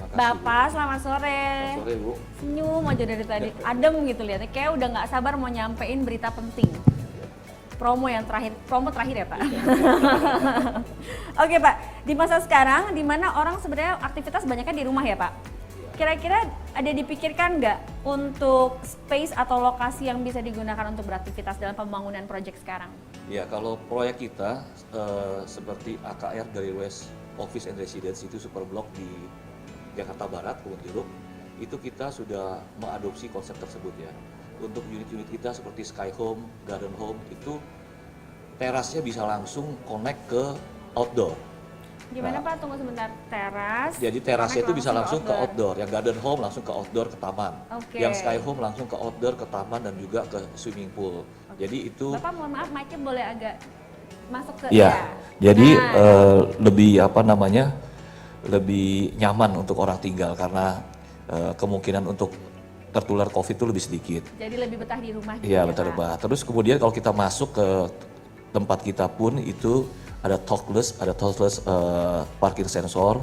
Bapak, selamat sore. Selamat sore, Bu. Senyum aja dari tadi, adem gitu lihatnya, kayak udah nggak sabar mau nyampein berita penting. Promo terakhir ya Pak. Oke Pak, di masa sekarang di mana orang sebenarnya aktivitas banyaknya di rumah ya Pak. Kira-kira ada dipikirkan nggak untuk space atau lokasi yang bisa digunakan untuk beraktivitas dalam pembangunan proyek sekarang? Ya, kalau proyek kita seperti AKR dari West Office and Residence itu super block di Jakarta Barat, Kebun Jeruk, itu kita sudah mengadopsi konsep tersebut ya. Untuk unit-unit kita seperti Sky Home, Garden Home, itu terasnya bisa langsung connect ke outdoor. Gimana Pak? Tunggu sebentar. Teras. Jadi terasnya itu bisa langsung ke outdoor. Yang Garden Home langsung ke outdoor ke taman. Oke. Yang Sky Home langsung ke outdoor ke taman dan juga ke swimming pool. Jadi itu. Bapak mohon maaf, mic-nya boleh agak masuk ke. Ya. Jadi lebih nyaman untuk orang tinggal karena kemungkinan untuk tertular COVID itu lebih sedikit. Jadi lebih betah di rumah. Iya, betul Pak. Terus kemudian kalau kita masuk ke tempat kita pun itu ada touchless parking sensor.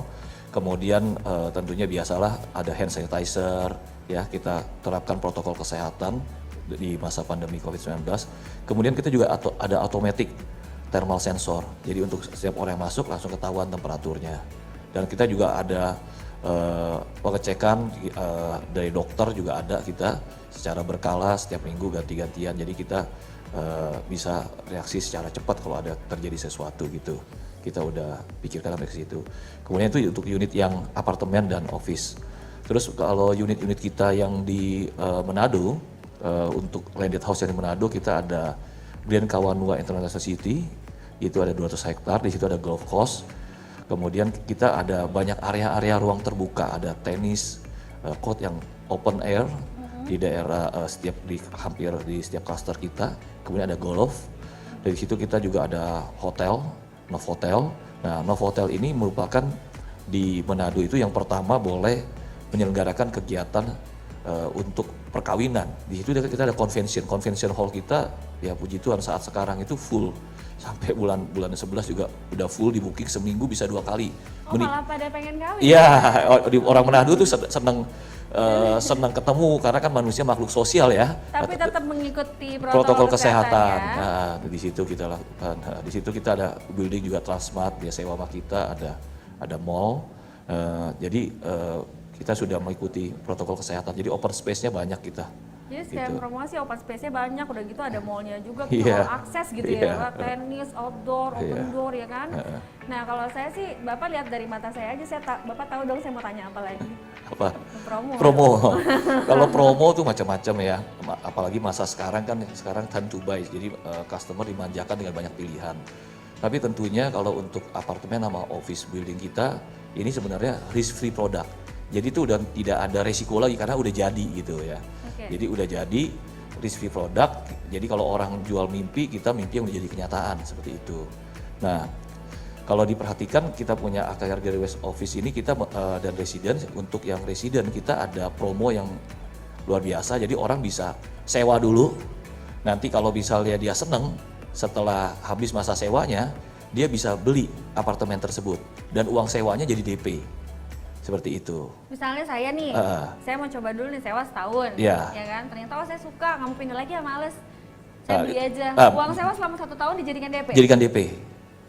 Kemudian tentunya biasalah ada hand sanitizer, ya kita terapkan protokol kesehatan di masa pandemi COVID-19. Kemudian kita juga ada automatic thermal sensor. Jadi untuk setiap orang yang masuk langsung ketahuan temperaturnya. Dan kita juga ada pengecekan dari dokter juga ada kita secara berkala setiap minggu ganti-gantian, jadi kita bisa reaksi secara cepat kalau ada terjadi sesuatu gitu. Kita udah pikirkan sampai ke situ. Kemudian itu untuk unit yang apartemen dan office. Terus kalau unit-unit kita yang di Manado, untuk landed house yang di Manado kita ada Grand Kawanua International City, itu ada 200 hektar, di situ ada golf course. Kemudian kita ada banyak area-area ruang terbuka, ada tenis, court yang open air di daerah hampir di setiap cluster kita. Kemudian ada golf. Dari situ kita juga ada hotel, Novotel. Nah, Novotel ini merupakan di Manado itu yang pertama boleh menyelenggarakan kegiatan untuk perkawinan. Di situ kita ada convention hall kita, ya puji Tuhan saat sekarang itu full. Sampai bulan 11 juga udah full, di booking seminggu bisa 2 kali. Malah pada pengen kawin. Iya, orang Manado tuh senang ketemu karena kan manusia makhluk sosial ya. Tapi tetap mengikuti protokol kesehatan. ya. Nah, di situ kita lakukan. Nah, di situ kita ada building juga Transmart, dia sewa sama kita, ada mall. Jadi kita sudah mengikuti protokol kesehatan. Jadi open space-nya banyak kita. Jadi sekalian Gitu. promosi open space-nya banyak, udah gitu ada mall-nya juga, Iya. kalau akses gitu Iya. ya, tenis, outdoor, open Iya. door ya kan. Nah kalau saya sih, Bapak lihat dari mata saya aja, Bapak tahu dong saya mau tanya apa lagi. Apa? Promo. Kalau promo tuh macam-macam ya, apalagi masa sekarang kan, sekarang time to buy, jadi customer dimanjakan dengan banyak pilihan. Tapi tentunya kalau untuk apartemen sama office building kita, ini sebenarnya risk free product. Jadi itu udah tidak ada resiko lagi karena udah jadi gitu ya. Oke. Jadi udah jadi risk free product. Jadi kalau orang jual mimpi, kita mimpi yang menjadi kenyataan seperti itu. Nah, kalau diperhatikan kita punya AKR Gary West Office ini kita dan resident, untuk yang resident kita ada promo yang luar biasa. Jadi orang bisa sewa dulu. Nanti kalau misalnya dia seneng, setelah habis masa sewanya, dia bisa beli apartemen tersebut dan uang sewanya jadi DP. Seperti itu. Misalnya saya nih, saya mau coba dulu nih sewa setahun, Iya. ya kan? Ternyata saya suka, nggak mau pindah lagi ya males. Saya beli aja. Uang sewa selama 1 tahun dijadikan DP. Jadikan DP.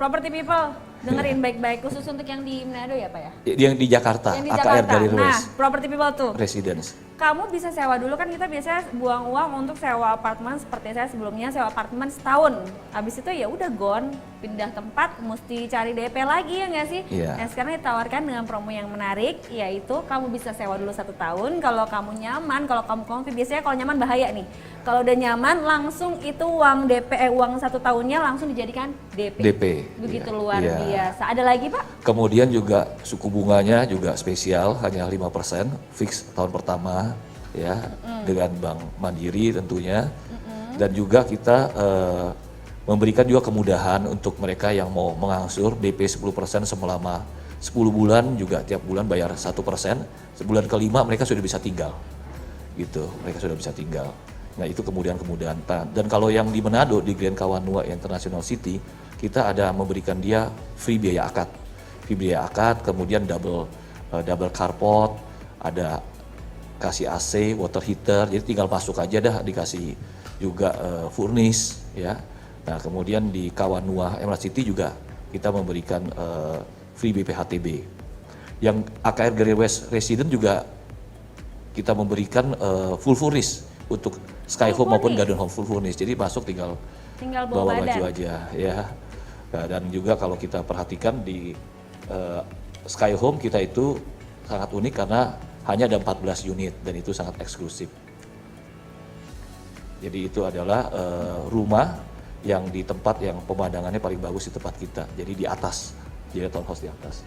Property people, dengerin baik-baik, khusus untuk yang di Manado ya Pak ya? Yang di Jakarta, Yang di AKR Jakarta. Gary Nah, West property people tuh. Residence. Kamu bisa sewa dulu, kan kita biasanya buang uang untuk sewa apartemen, seperti saya sebelumnya sewa apartemen setahun. Habis itu ya udah gone, pindah tempat, mesti cari DP lagi ya nggak sih? Iya. Nah sekarang ditawarkan dengan promo yang menarik, yaitu kamu bisa sewa dulu 1 tahun. Kalau kamu nyaman, kalau kamu comfy, biasanya kalau nyaman bahaya nih. Kalau udah nyaman, langsung itu uang DP, uang 1 tahunnya langsung dijadikan DP. DP. Begitu Iya. luar Iya. biasa. Ada lagi Pak? Kemudian juga suku bunganya juga spesial, hanya 5%, fix tahun pertama ya, dengan Bank Mandiri tentunya. Dan juga kita memberikan juga kemudahan untuk mereka yang mau mengangsur DP 10% selama 10 bulan, juga tiap bulan bayar 1%. Sebulan kelima mereka sudah bisa tinggal. Gitu, mereka sudah bisa tinggal. Nah, itu kemudahan-kemudahan. Dan kalau yang di Manado di Grand Kawanua International City, kita ada memberikan dia free biaya akad. Free biaya akad, kemudian double carport, ada kasih AC, water heater, jadi tinggal masuk aja dah, dikasih juga furnace ya. Nah, kemudian di Kawanua Emerald City juga kita memberikan free BPHTB. Yang AKR Gary West Resident juga kita memberikan full furnish untuk Sky Home maupun Garden Home, full furnish. Jadi masuk tinggal bawa baju badan aja ya. Nah, dan juga kalau kita perhatikan di Sky Home kita itu sangat unik karena hanya ada 14 unit dan itu sangat eksklusif. Jadi itu adalah rumah yang di tempat yang pemandangannya paling bagus di tempat kita. Jadi di atas, jadi townhouse di atas.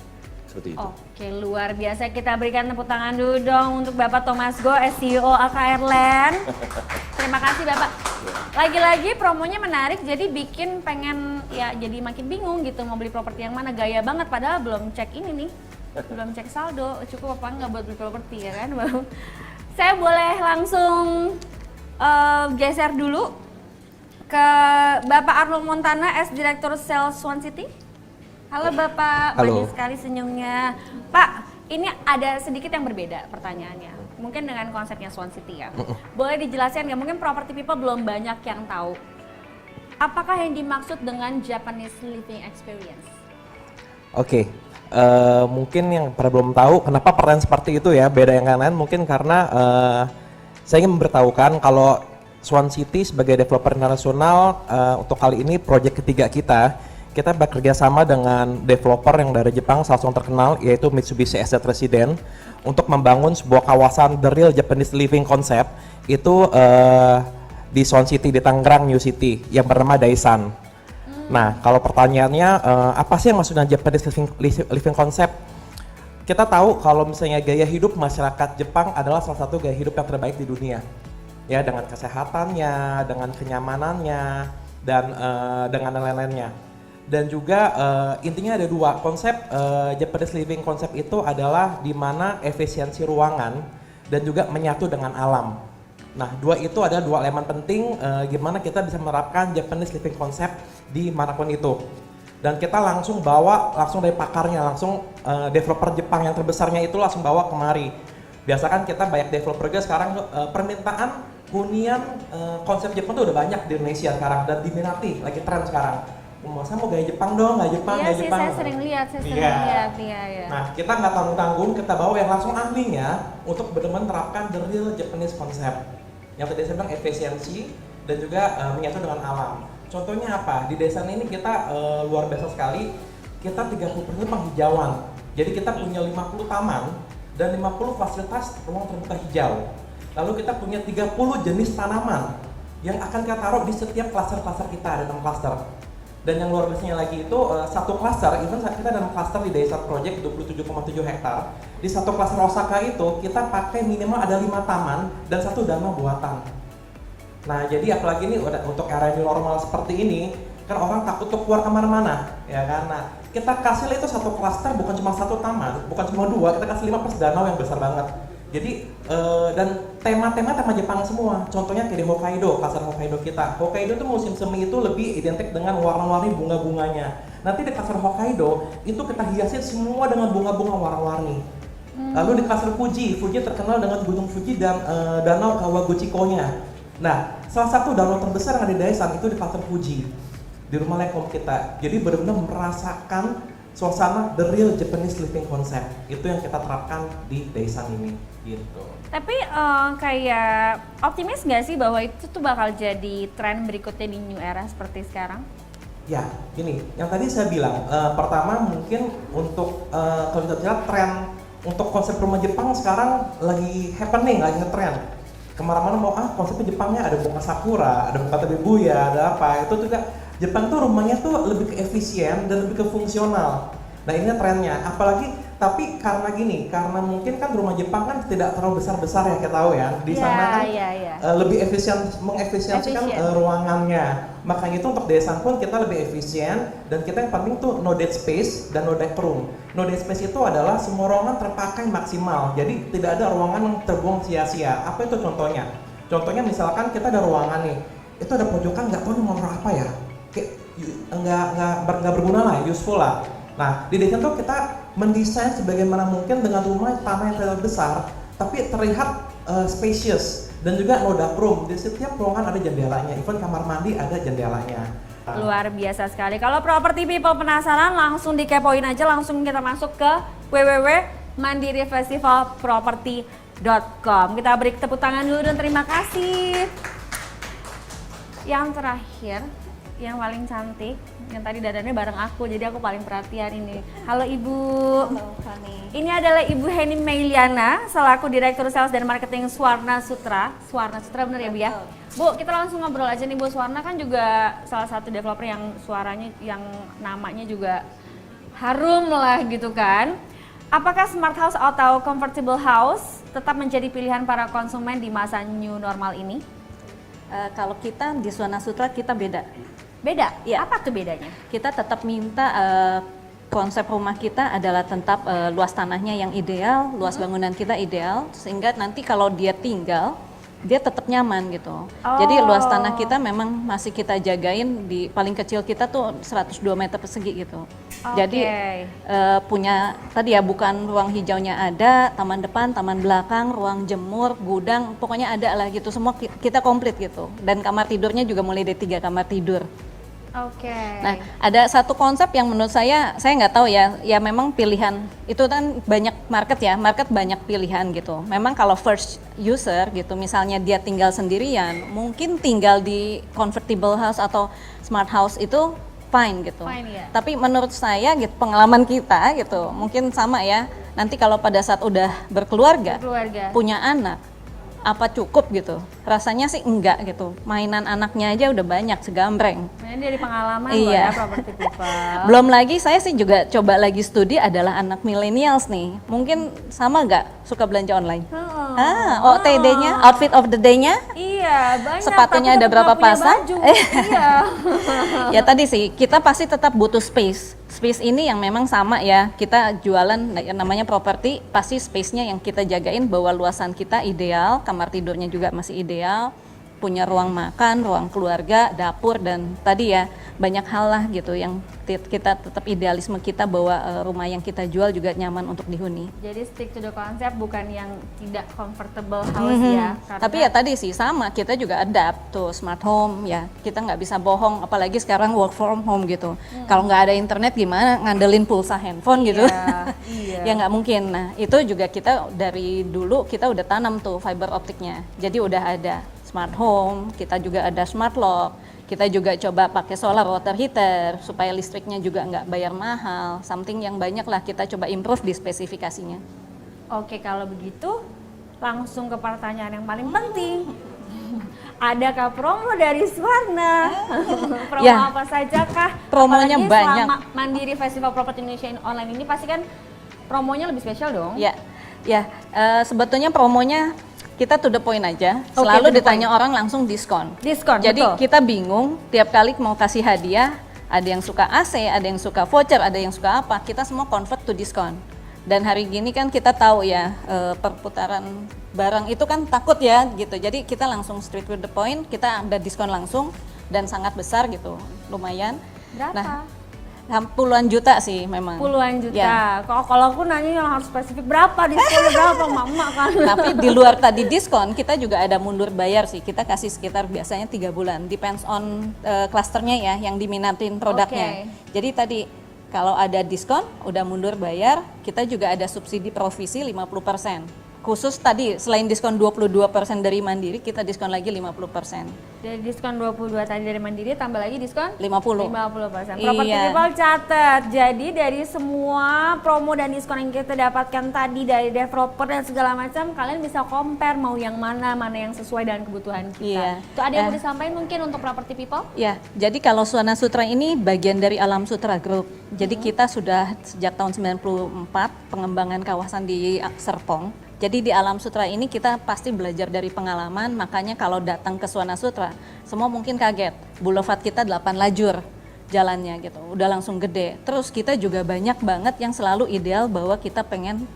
Seperti itu. Oke, luar biasa. Kita berikan tepuk tangan dulu dong untuk Bapak Thomas Go, CEO AKR Land. Terima kasih Bapak. Lagi-lagi promonya menarik, jadi bikin pengen ya jadi makin bingung gitu mau beli properti yang mana, gaya banget padahal belum cek ini nih. Belum cek saldo, cukup apa enggak buat beli properti ya kan? Saya boleh langsung geser dulu ke Bapak Arnold Montana as Director Sales Swan City. Halo Bapak, Halo. banyak sekali senyumnya. Pak, ini ada sedikit yang berbeda pertanyaannya. Mungkin dengan konsepnya Swan City ya. Boleh dijelaskan nggak? Mungkin property people belum banyak yang tahu. Apakah yang dimaksud dengan Japanese living experience? Oke, mungkin yang pada belum tahu kenapa peran seperti itu ya, beda yang lain-lain mungkin karena saya ingin memberitahukan kalau Swan City sebagai developer internasional untuk kali ini proyek ketiga kita bekerja sama dengan developer yang dari Jepang langsung terkenal yaitu Mitsubishi Estate Residence untuk membangun sebuah kawasan The Real Japanese Living Concept itu di Swan City di Tangerang New City yang bernama Daisan. Nah, kalau pertanyaannya apa sih yang maksudnya Japanese living Concept? Kita tahu kalau misalnya gaya hidup masyarakat Jepang adalah salah satu gaya hidup yang terbaik di dunia. Ya, dengan kesehatannya, dengan kenyamanannya, dan dengan lain-lainnya. Dan juga intinya ada dua konsep Japanese living concept itu adalah di mana efisiensi ruangan dan juga menyatu dengan alam. Nah, dua itu adalah dua elemen penting gimana kita bisa menerapkan Japanese living concept di manapun itu. Dan kita langsung dari pakarnya, langsung developer Jepang yang terbesarnya itu langsung bawa kemari. Biasa kan kita banyak developer juga sekarang permintaan hunian konsep Jepang tuh udah banyak di Indonesia sekarang dan diminati, lagi tren sekarang. Saya mau gaya Jepang dong, gaya Jepang, Iya gaya sih, Jepang. saya sering lihat, iya. Nah, kita nggak tanggung-tanggung, kita bawa yang langsung ahlinya untuk benar-benar menerapkan the real Japanese concept. Yang tadi saya bilang efisiensi dan juga menyatu dengan alam. Contohnya apa? Di desa ini kita luar biasa sekali, kita 30% penghijauan. Jadi kita punya 50 taman dan 50 fasilitas ruang terbuka hijau. Lalu kita punya 30 jenis tanaman yang akan kita taruh di setiap klaster-klaster kita, ada 6 klaster. Dan yang luar biasanya lagi itu satu klaster, even kita dalam klaster di Daisan Project 27,7 hektar. Di satu klaster Osaka itu kita pakai minimal ada 5 taman dan 1 danau buatan. Nah, jadi apalagi ini untuk era new normal seperti ini, kan orang takut tuh keluar kemana-mana, ya kan? Nah, kita kasih itu satu klaster bukan cuma 1 taman, bukan cuma 2, kita kasih 5 plus danau yang besar banget. Jadi dan tema Jepang semua. Contohnya kayak di Hokkaido, klaster Hokkaido kita. Hokkaido itu musim semi itu lebih identik dengan warna-warni bunga-bunganya. Nanti di klaster Hokkaido itu kita hiasin semua dengan bunga-bunga warna-warni. Lalu di klaster Fuji terkenal dengan Gunung Fuji dan danau Kawaguchiko-nya. Nah, salah satu danau terbesar yang ada di Daisan itu di klaster Fuji. Di rumah lekom kita. Jadi benar-benar merasakan suasana the real Japanese living concept. Itu yang kita terapkan di Daisan ini gitu. Tapi kayak optimis nggak sih bahwa itu tuh bakal jadi tren berikutnya di new era seperti sekarang? Ya, gini, yang tadi saya bilang, pertama mungkin untuk kalau kita lihat tren untuk konsep rumah Jepang sekarang lagi happening, lagi ngetren. Kemana-mana mau konsepnya Jepangnya ada bunga sakura, ada bunga tabebuya, ada apa, itu juga Jepang tuh rumahnya tuh lebih ke efisien dan lebih ke fungsional. Nah ini trennya, apalagi tapi karena mungkin kan rumah Jepang kan tidak terlalu besar-besar ya kita tahu ya. Di sana kan lebih mengefisiensikan ruangannya. Makanya itu untuk Daisan pun kita lebih efisien dan kita yang penting tuh no dead space dan no dead room. No dead space itu adalah semua ruangan terpakai maksimal. Jadi tidak ada ruangan yang terbuang sia-sia. Apa itu contohnya? Contohnya misalkan kita ada ruangan nih, itu ada pojokan nggak tahu nomor apa ya. Nggak berguna lah, useful lah. Nah di Daisan tuh kita mendesain sebagaimana mungkin dengan rumah tanah yang terlalu besar, tapi terlihat spacious dan juga no dark room. Di setiap ruangan ada jendelanya, even kamar mandi ada jendelanya. Luar biasa sekali. Kalau property people penasaran, langsung dikepoin aja, langsung kita masuk ke www.mandirifestivalproperty.com. Kita beri tepuk tangan dulu dan terima kasih. Yang terakhir, yang paling cantik, yang tadi dadannya bareng aku, jadi aku paling perhatian ini. Halo Ibu. Halo Fani. Ini adalah Ibu Heni Meiliana, selaku Direktur Sales dan Marketing Swarna Sutra. Swarna Sutra bener ya Bu ya? Bu, kita langsung ngobrol aja nih Bu. Swarna kan juga salah satu developer yang suaranya, yang namanya juga harum lah gitu kan. Apakah smart house atau comfortable house tetap menjadi pilihan para konsumen di masa new normal ini? Kalau kita di Swarna Sutra kita beda. Beda? Ya. Apa tuh bedanya? Kita tetap minta konsep rumah kita adalah tetap luas tanahnya yang ideal, luas bangunan kita ideal, sehingga nanti kalau dia tinggal, dia tetap nyaman gitu. Jadi luas tanah kita memang masih kita jagain, di paling kecil kita tuh 102 meter persegi gitu. Jadi punya tadi ya, bukan ruang hijaunya ada, taman depan, taman belakang, ruang jemur, gudang, pokoknya ada lah gitu, semua kita komplit gitu. Dan kamar tidurnya juga mulai dari 3 kamar tidur. Oke. Nah, ada satu konsep yang menurut saya nggak tahu ya memang pilihan itu kan banyak market banyak pilihan gitu. Memang kalau first user gitu, misalnya dia tinggal sendirian, mungkin tinggal di convertible house atau smart house itu fine gitu. Fine, ya. Tapi menurut saya gitu, pengalaman kita gitu, mungkin sama ya. Nanti kalau pada saat udah berkeluarga. Punya anak, apa cukup gitu? Rasanya sih enggak gitu. Mainan anaknya aja udah banyak segambreng. Ini dari pengalaman Iya. loh ya property people. Belum lagi saya sih juga coba lagi studi adalah anak millennials nih. Mungkin sama nggak suka belanja online? OTD-nya, outfit of the day-nya? Iya, banyak. Sepatunya tapi ada tetap berapa nggak punya pasang? baju. Iya. Ya tadi sih, kita pasti tetap butuh space. Space ini yang memang sama ya, kita jualan namanya properti, pasti space-nya yang kita jagain bahwa luasan kita ideal, kamar tidurnya juga masih ideal, punya ruang makan, ruang keluarga, dapur, dan tadi ya banyak hal lah gitu yang kita tetap idealisme kita bahwa rumah yang kita jual juga nyaman untuk dihuni. Jadi stick to the concept, bukan yang tidak comfortable house ya. Karena Tapi ya tadi sih sama, kita juga adapt tuh smart home ya, kita nggak bisa bohong, apalagi sekarang work from home gitu. Kalau nggak ada internet gimana ngandelin pulsa handphone gitu? iya. Ya nggak mungkin. Nah itu juga kita dari dulu kita udah tanam tuh fiber optiknya, jadi udah ada smart home, kita juga ada smart lock, kita juga coba pakai solar water heater supaya listriknya juga nggak bayar mahal, something yang banyak lah kita coba improve di spesifikasinya. Oke, kalau begitu langsung ke pertanyaan yang paling penting. Adakah promo dari Swarna? Promo Ya. apa saja kah? Promonya Apalagi banyak. selama Mandiri Festival Property Indonesia online ini pasti kan promonya lebih spesial dong? Ya, sebetulnya promonya kita to the point aja. Oke, Selalu to the ditanya orang langsung diskon. Diskon, Jadi betul. kita bingung tiap kali mau kasih hadiah, ada yang suka AC, ada yang suka voucher, ada yang suka apa. Kita semua convert to diskon. Dan hari gini kan kita tahu ya perputaran barang itu kan takut ya gitu. Jadi kita langsung straight to the point, kita ada diskon langsung dan sangat besar gitu, lumayan. Berapa? Nah, puluhan juta sih memang. Puluhan juta. Ya. Kalau aku nanya yang harus spesifik berapa, diskonnya berapa, emak kan? Tapi di luar tadi diskon, kita juga ada mundur bayar sih. Kita kasih sekitar biasanya 3 bulan. Depends on klasternya ya, yang diminatin produknya. Jadi tadi kalau ada diskon, udah mundur bayar, kita juga ada subsidi provisi 50%. Khusus tadi selain diskon 22% dari Mandiri, kita diskon lagi 50%. Dari diskon 22 tadi dari Mandiri, tambah lagi diskon 50. 50%. Iya. Property people catat. Jadi dari semua promo dan diskon yang kita dapatkan tadi dari developer dan segala macam, kalian bisa compare mau yang mana yang sesuai dengan kebutuhan kita. Iya. Itu ada yang mau disampaikan mungkin untuk property people? Ya, jadi kalau Swarna Sutra ini bagian dari Alam Sutra Group. Jadi kita sudah sejak tahun 94 pengembangan kawasan di Serpong. Jadi di Alam Sutra ini kita pasti belajar dari pengalaman, makanya kalau datang ke Swarna Sutra, semua mungkin kaget. Boulevard kita 8 lajur jalannya gitu, udah langsung gede. Terus kita juga banyak banget yang selalu ideal bahwa kita pengen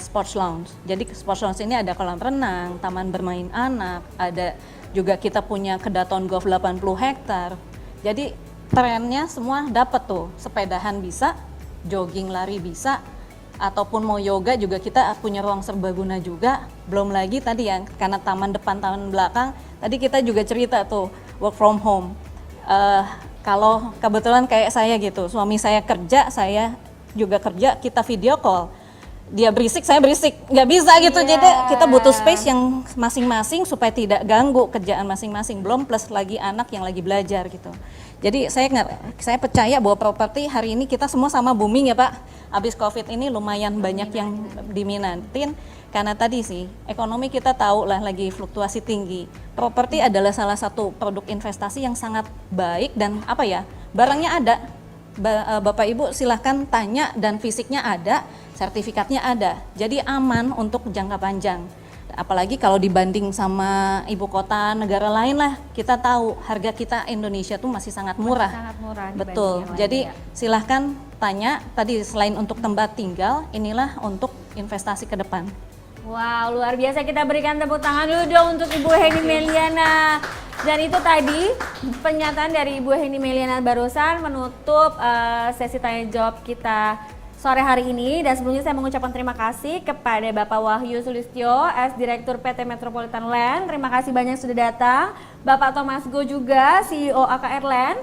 sports lounge. Jadi sports lounge ini ada kolam renang, taman bermain anak, ada juga kita punya kedaton golf 80 hektar. Jadi trennya semua dapat tuh, sepedahan bisa, jogging lari bisa, ataupun mau yoga juga kita punya ruang serbaguna juga. Belum lagi tadi ya, karena taman depan taman belakang, tadi kita juga cerita tuh work from home. Kalau kebetulan kayak saya gitu, suami saya kerja, saya juga kerja, kita video call. Dia berisik, saya berisik, nggak bisa gitu. Jadi kita butuh space yang masing-masing supaya tidak ganggu kerjaan masing-masing. Belum plus lagi anak yang lagi belajar gitu. Jadi saya percaya bahwa properti hari ini kita semua sama booming ya Pak. Habis COVID ini lumayan banyak yang diminatin karena tadi sih ekonomi kita tahu lah lagi fluktuasi tinggi. Properti adalah salah satu produk investasi yang sangat baik dan apa ya, barangnya ada. Bapak Ibu silahkan tanya dan fisiknya ada, sertifikatnya ada. Jadi aman untuk jangka panjang. Apalagi kalau dibanding sama ibu kota negara lain lah, kita tahu harga kita Indonesia tuh masih sangat murah. Sangat murah. Betul. dibanding yang Jadi lain, ya. silahkan tanya. Tadi selain untuk tempat tinggal, inilah untuk investasi ke depan. Wow, luar biasa. Kita berikan tepuk tangan dulu dong untuk Ibu Heni Meliana. Dan itu tadi pernyataan dari Ibu Heni Meliana barusan menutup sesi tanya jawab kita sore hari ini. Dan sebelumnya saya mengucapkan terima kasih kepada Bapak Wahyu Sulistyo, Direktur PT Metropolitan Land. Terima kasih banyak sudah datang. Bapak Thomas Go juga, CEO AKR Land.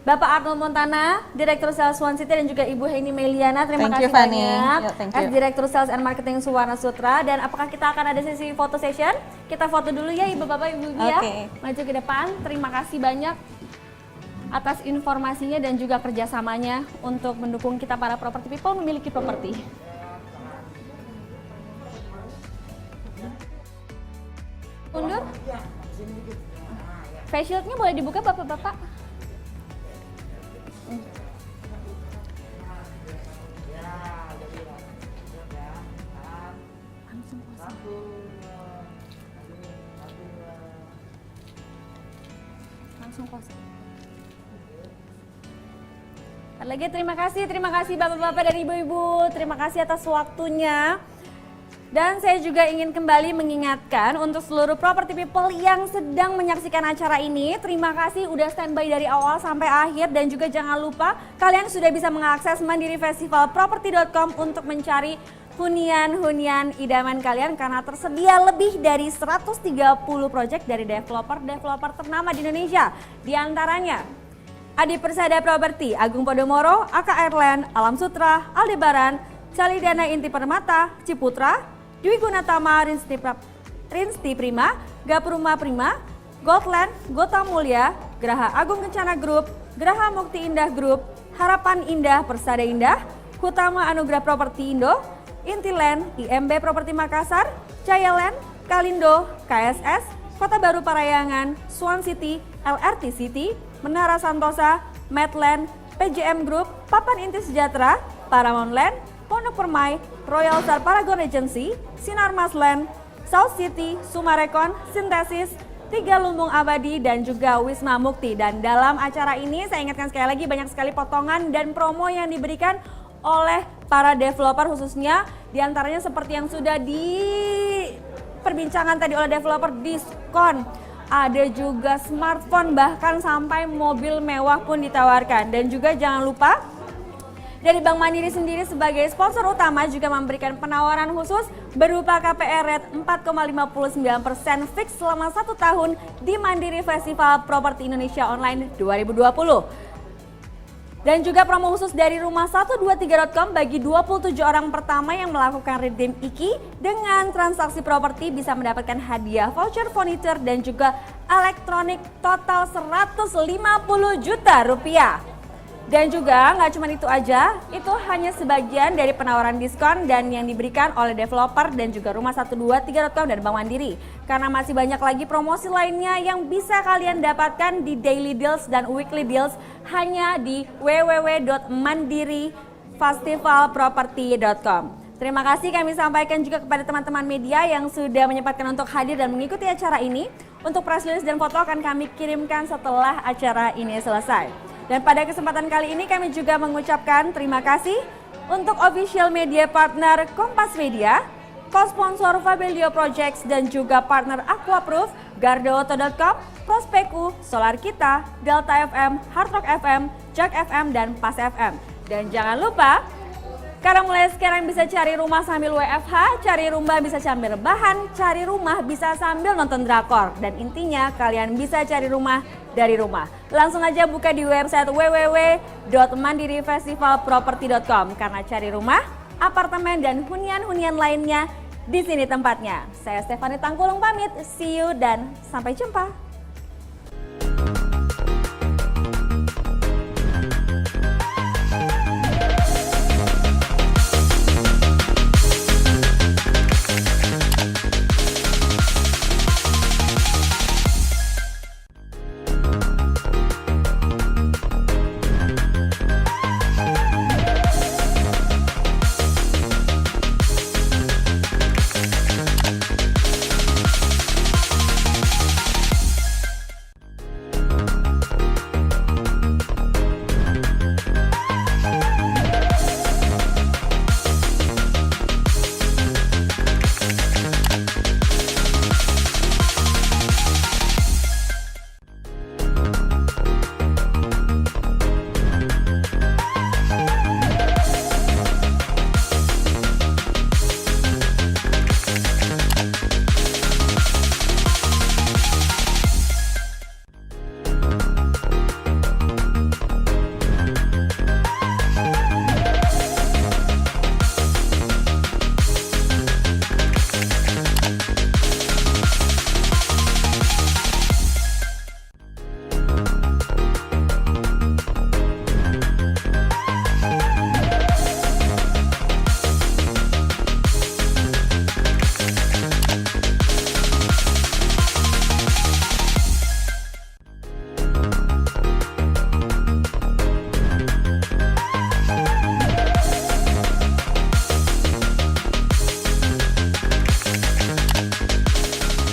Bapak Arnold Montana, Direktur Sales Swan City, dan juga Ibu Heni Meliana. Terima Thank you, kasih Fanny. banyak. Ya, thank As you. Direktur Sales and Marketing Suwarna Sutra. Dan apakah kita akan ada sesi foto session? Kita foto dulu ya Ibu Bapak Ibu ya. Oke. Maju ke depan. Terima kasih banyak atas informasinya dan juga kerjasamanya untuk mendukung kita para property people memiliki properti. Mundur. Face shield-nya boleh dibuka Bapak-bapak? Langsung kosong. Lagi terima kasih Bapak-bapak dan Ibu-ibu, terima kasih atas waktunya. Dan saya juga ingin kembali mengingatkan untuk seluruh property people yang sedang menyaksikan acara ini, terima kasih udah standby dari awal sampai akhir, dan juga jangan lupa kalian sudah bisa mengakses mandirifestivalproperty.com untuk mencari hunian-hunian idaman kalian karena tersedia lebih dari 130 proyek dari developer ternama di Indonesia. Di antaranya Adi Persada Property, Agung Podomoro, Aka Airland, Alam Sutra, Aldebaran, Calidana Inti Permata, Ciputra, Dwi Gunatama, Rinsti Prima, Gapuruma Prima, Goldland, Gota Mulia, Geraha Agung Kencana Group, Geraha Mukti Indah Group, Harapan Indah Persada Indah, Hutama Anugrah Properti Indo, Intiland, IMB Properti Makassar, Jayaland, Kalindo, KSS, Kota Baru Parayangan, Swan City, LRT City, Menara Santosa, Medland, PJM Group, Papan Inti Sejahtera, Paramount Land, Pondok Permai, Royal Star Paragon Regency, Sinar Mas Land, South City, Sumarekon, Sintesis, Tiga Lumbung Abadi, dan juga Wisma Mukti. Dan dalam acara ini saya ingatkan sekali lagi banyak sekali potongan dan promo yang diberikan oleh para developer, khususnya diantaranya seperti yang sudah diperbincangan tadi oleh developer, diskon. Ada juga smartphone, bahkan sampai mobil mewah pun ditawarkan. Dan juga jangan lupa dari Bank Mandiri sendiri sebagai sponsor utama juga memberikan penawaran khusus berupa KPR rate 4,59% fix selama 1 tahun di Mandiri Festival Properti Indonesia Online 2020. Dan juga promo khusus dari rumah123.com bagi 27 orang pertama yang melakukan redeem IKI dengan transaksi properti bisa mendapatkan hadiah voucher furniture dan juga elektronik total 150 juta rupiah. Dan juga nggak cuma itu aja, itu hanya sebagian dari penawaran diskon dan yang diberikan oleh developer dan juga rumah123.com dan Bank Mandiri. Karena masih banyak lagi promosi lainnya yang bisa kalian dapatkan di daily deals dan weekly deals hanya di www.mandirifestivalproperty.com. Terima kasih kami sampaikan juga kepada teman-teman media yang sudah menyempatkan untuk hadir dan mengikuti acara ini. Untuk press release dan foto akan kami kirimkan setelah acara ini selesai. Dan pada kesempatan kali ini kami juga mengucapkan terima kasih untuk official media partner Kompas Media, co-sponsor Fabelio Projects dan juga partner Aquaproof, Gardoauto.com, Prospeku, Solar Kita, Delta FM, Hard Rock FM, Jack FM, dan Pas FM. Dan jangan lupa, karena mulai sekarang bisa cari rumah sambil WFH, cari rumah bisa sambil rebahan, cari rumah bisa sambil nonton drakor. Dan intinya kalian bisa cari rumah dari rumah. Langsung aja buka di website www.mandirifestivalproperty.com karena cari rumah, apartemen, dan hunian-hunian lainnya di sini tempatnya. Saya Stefani Tangkulung pamit, see you dan sampai jumpa.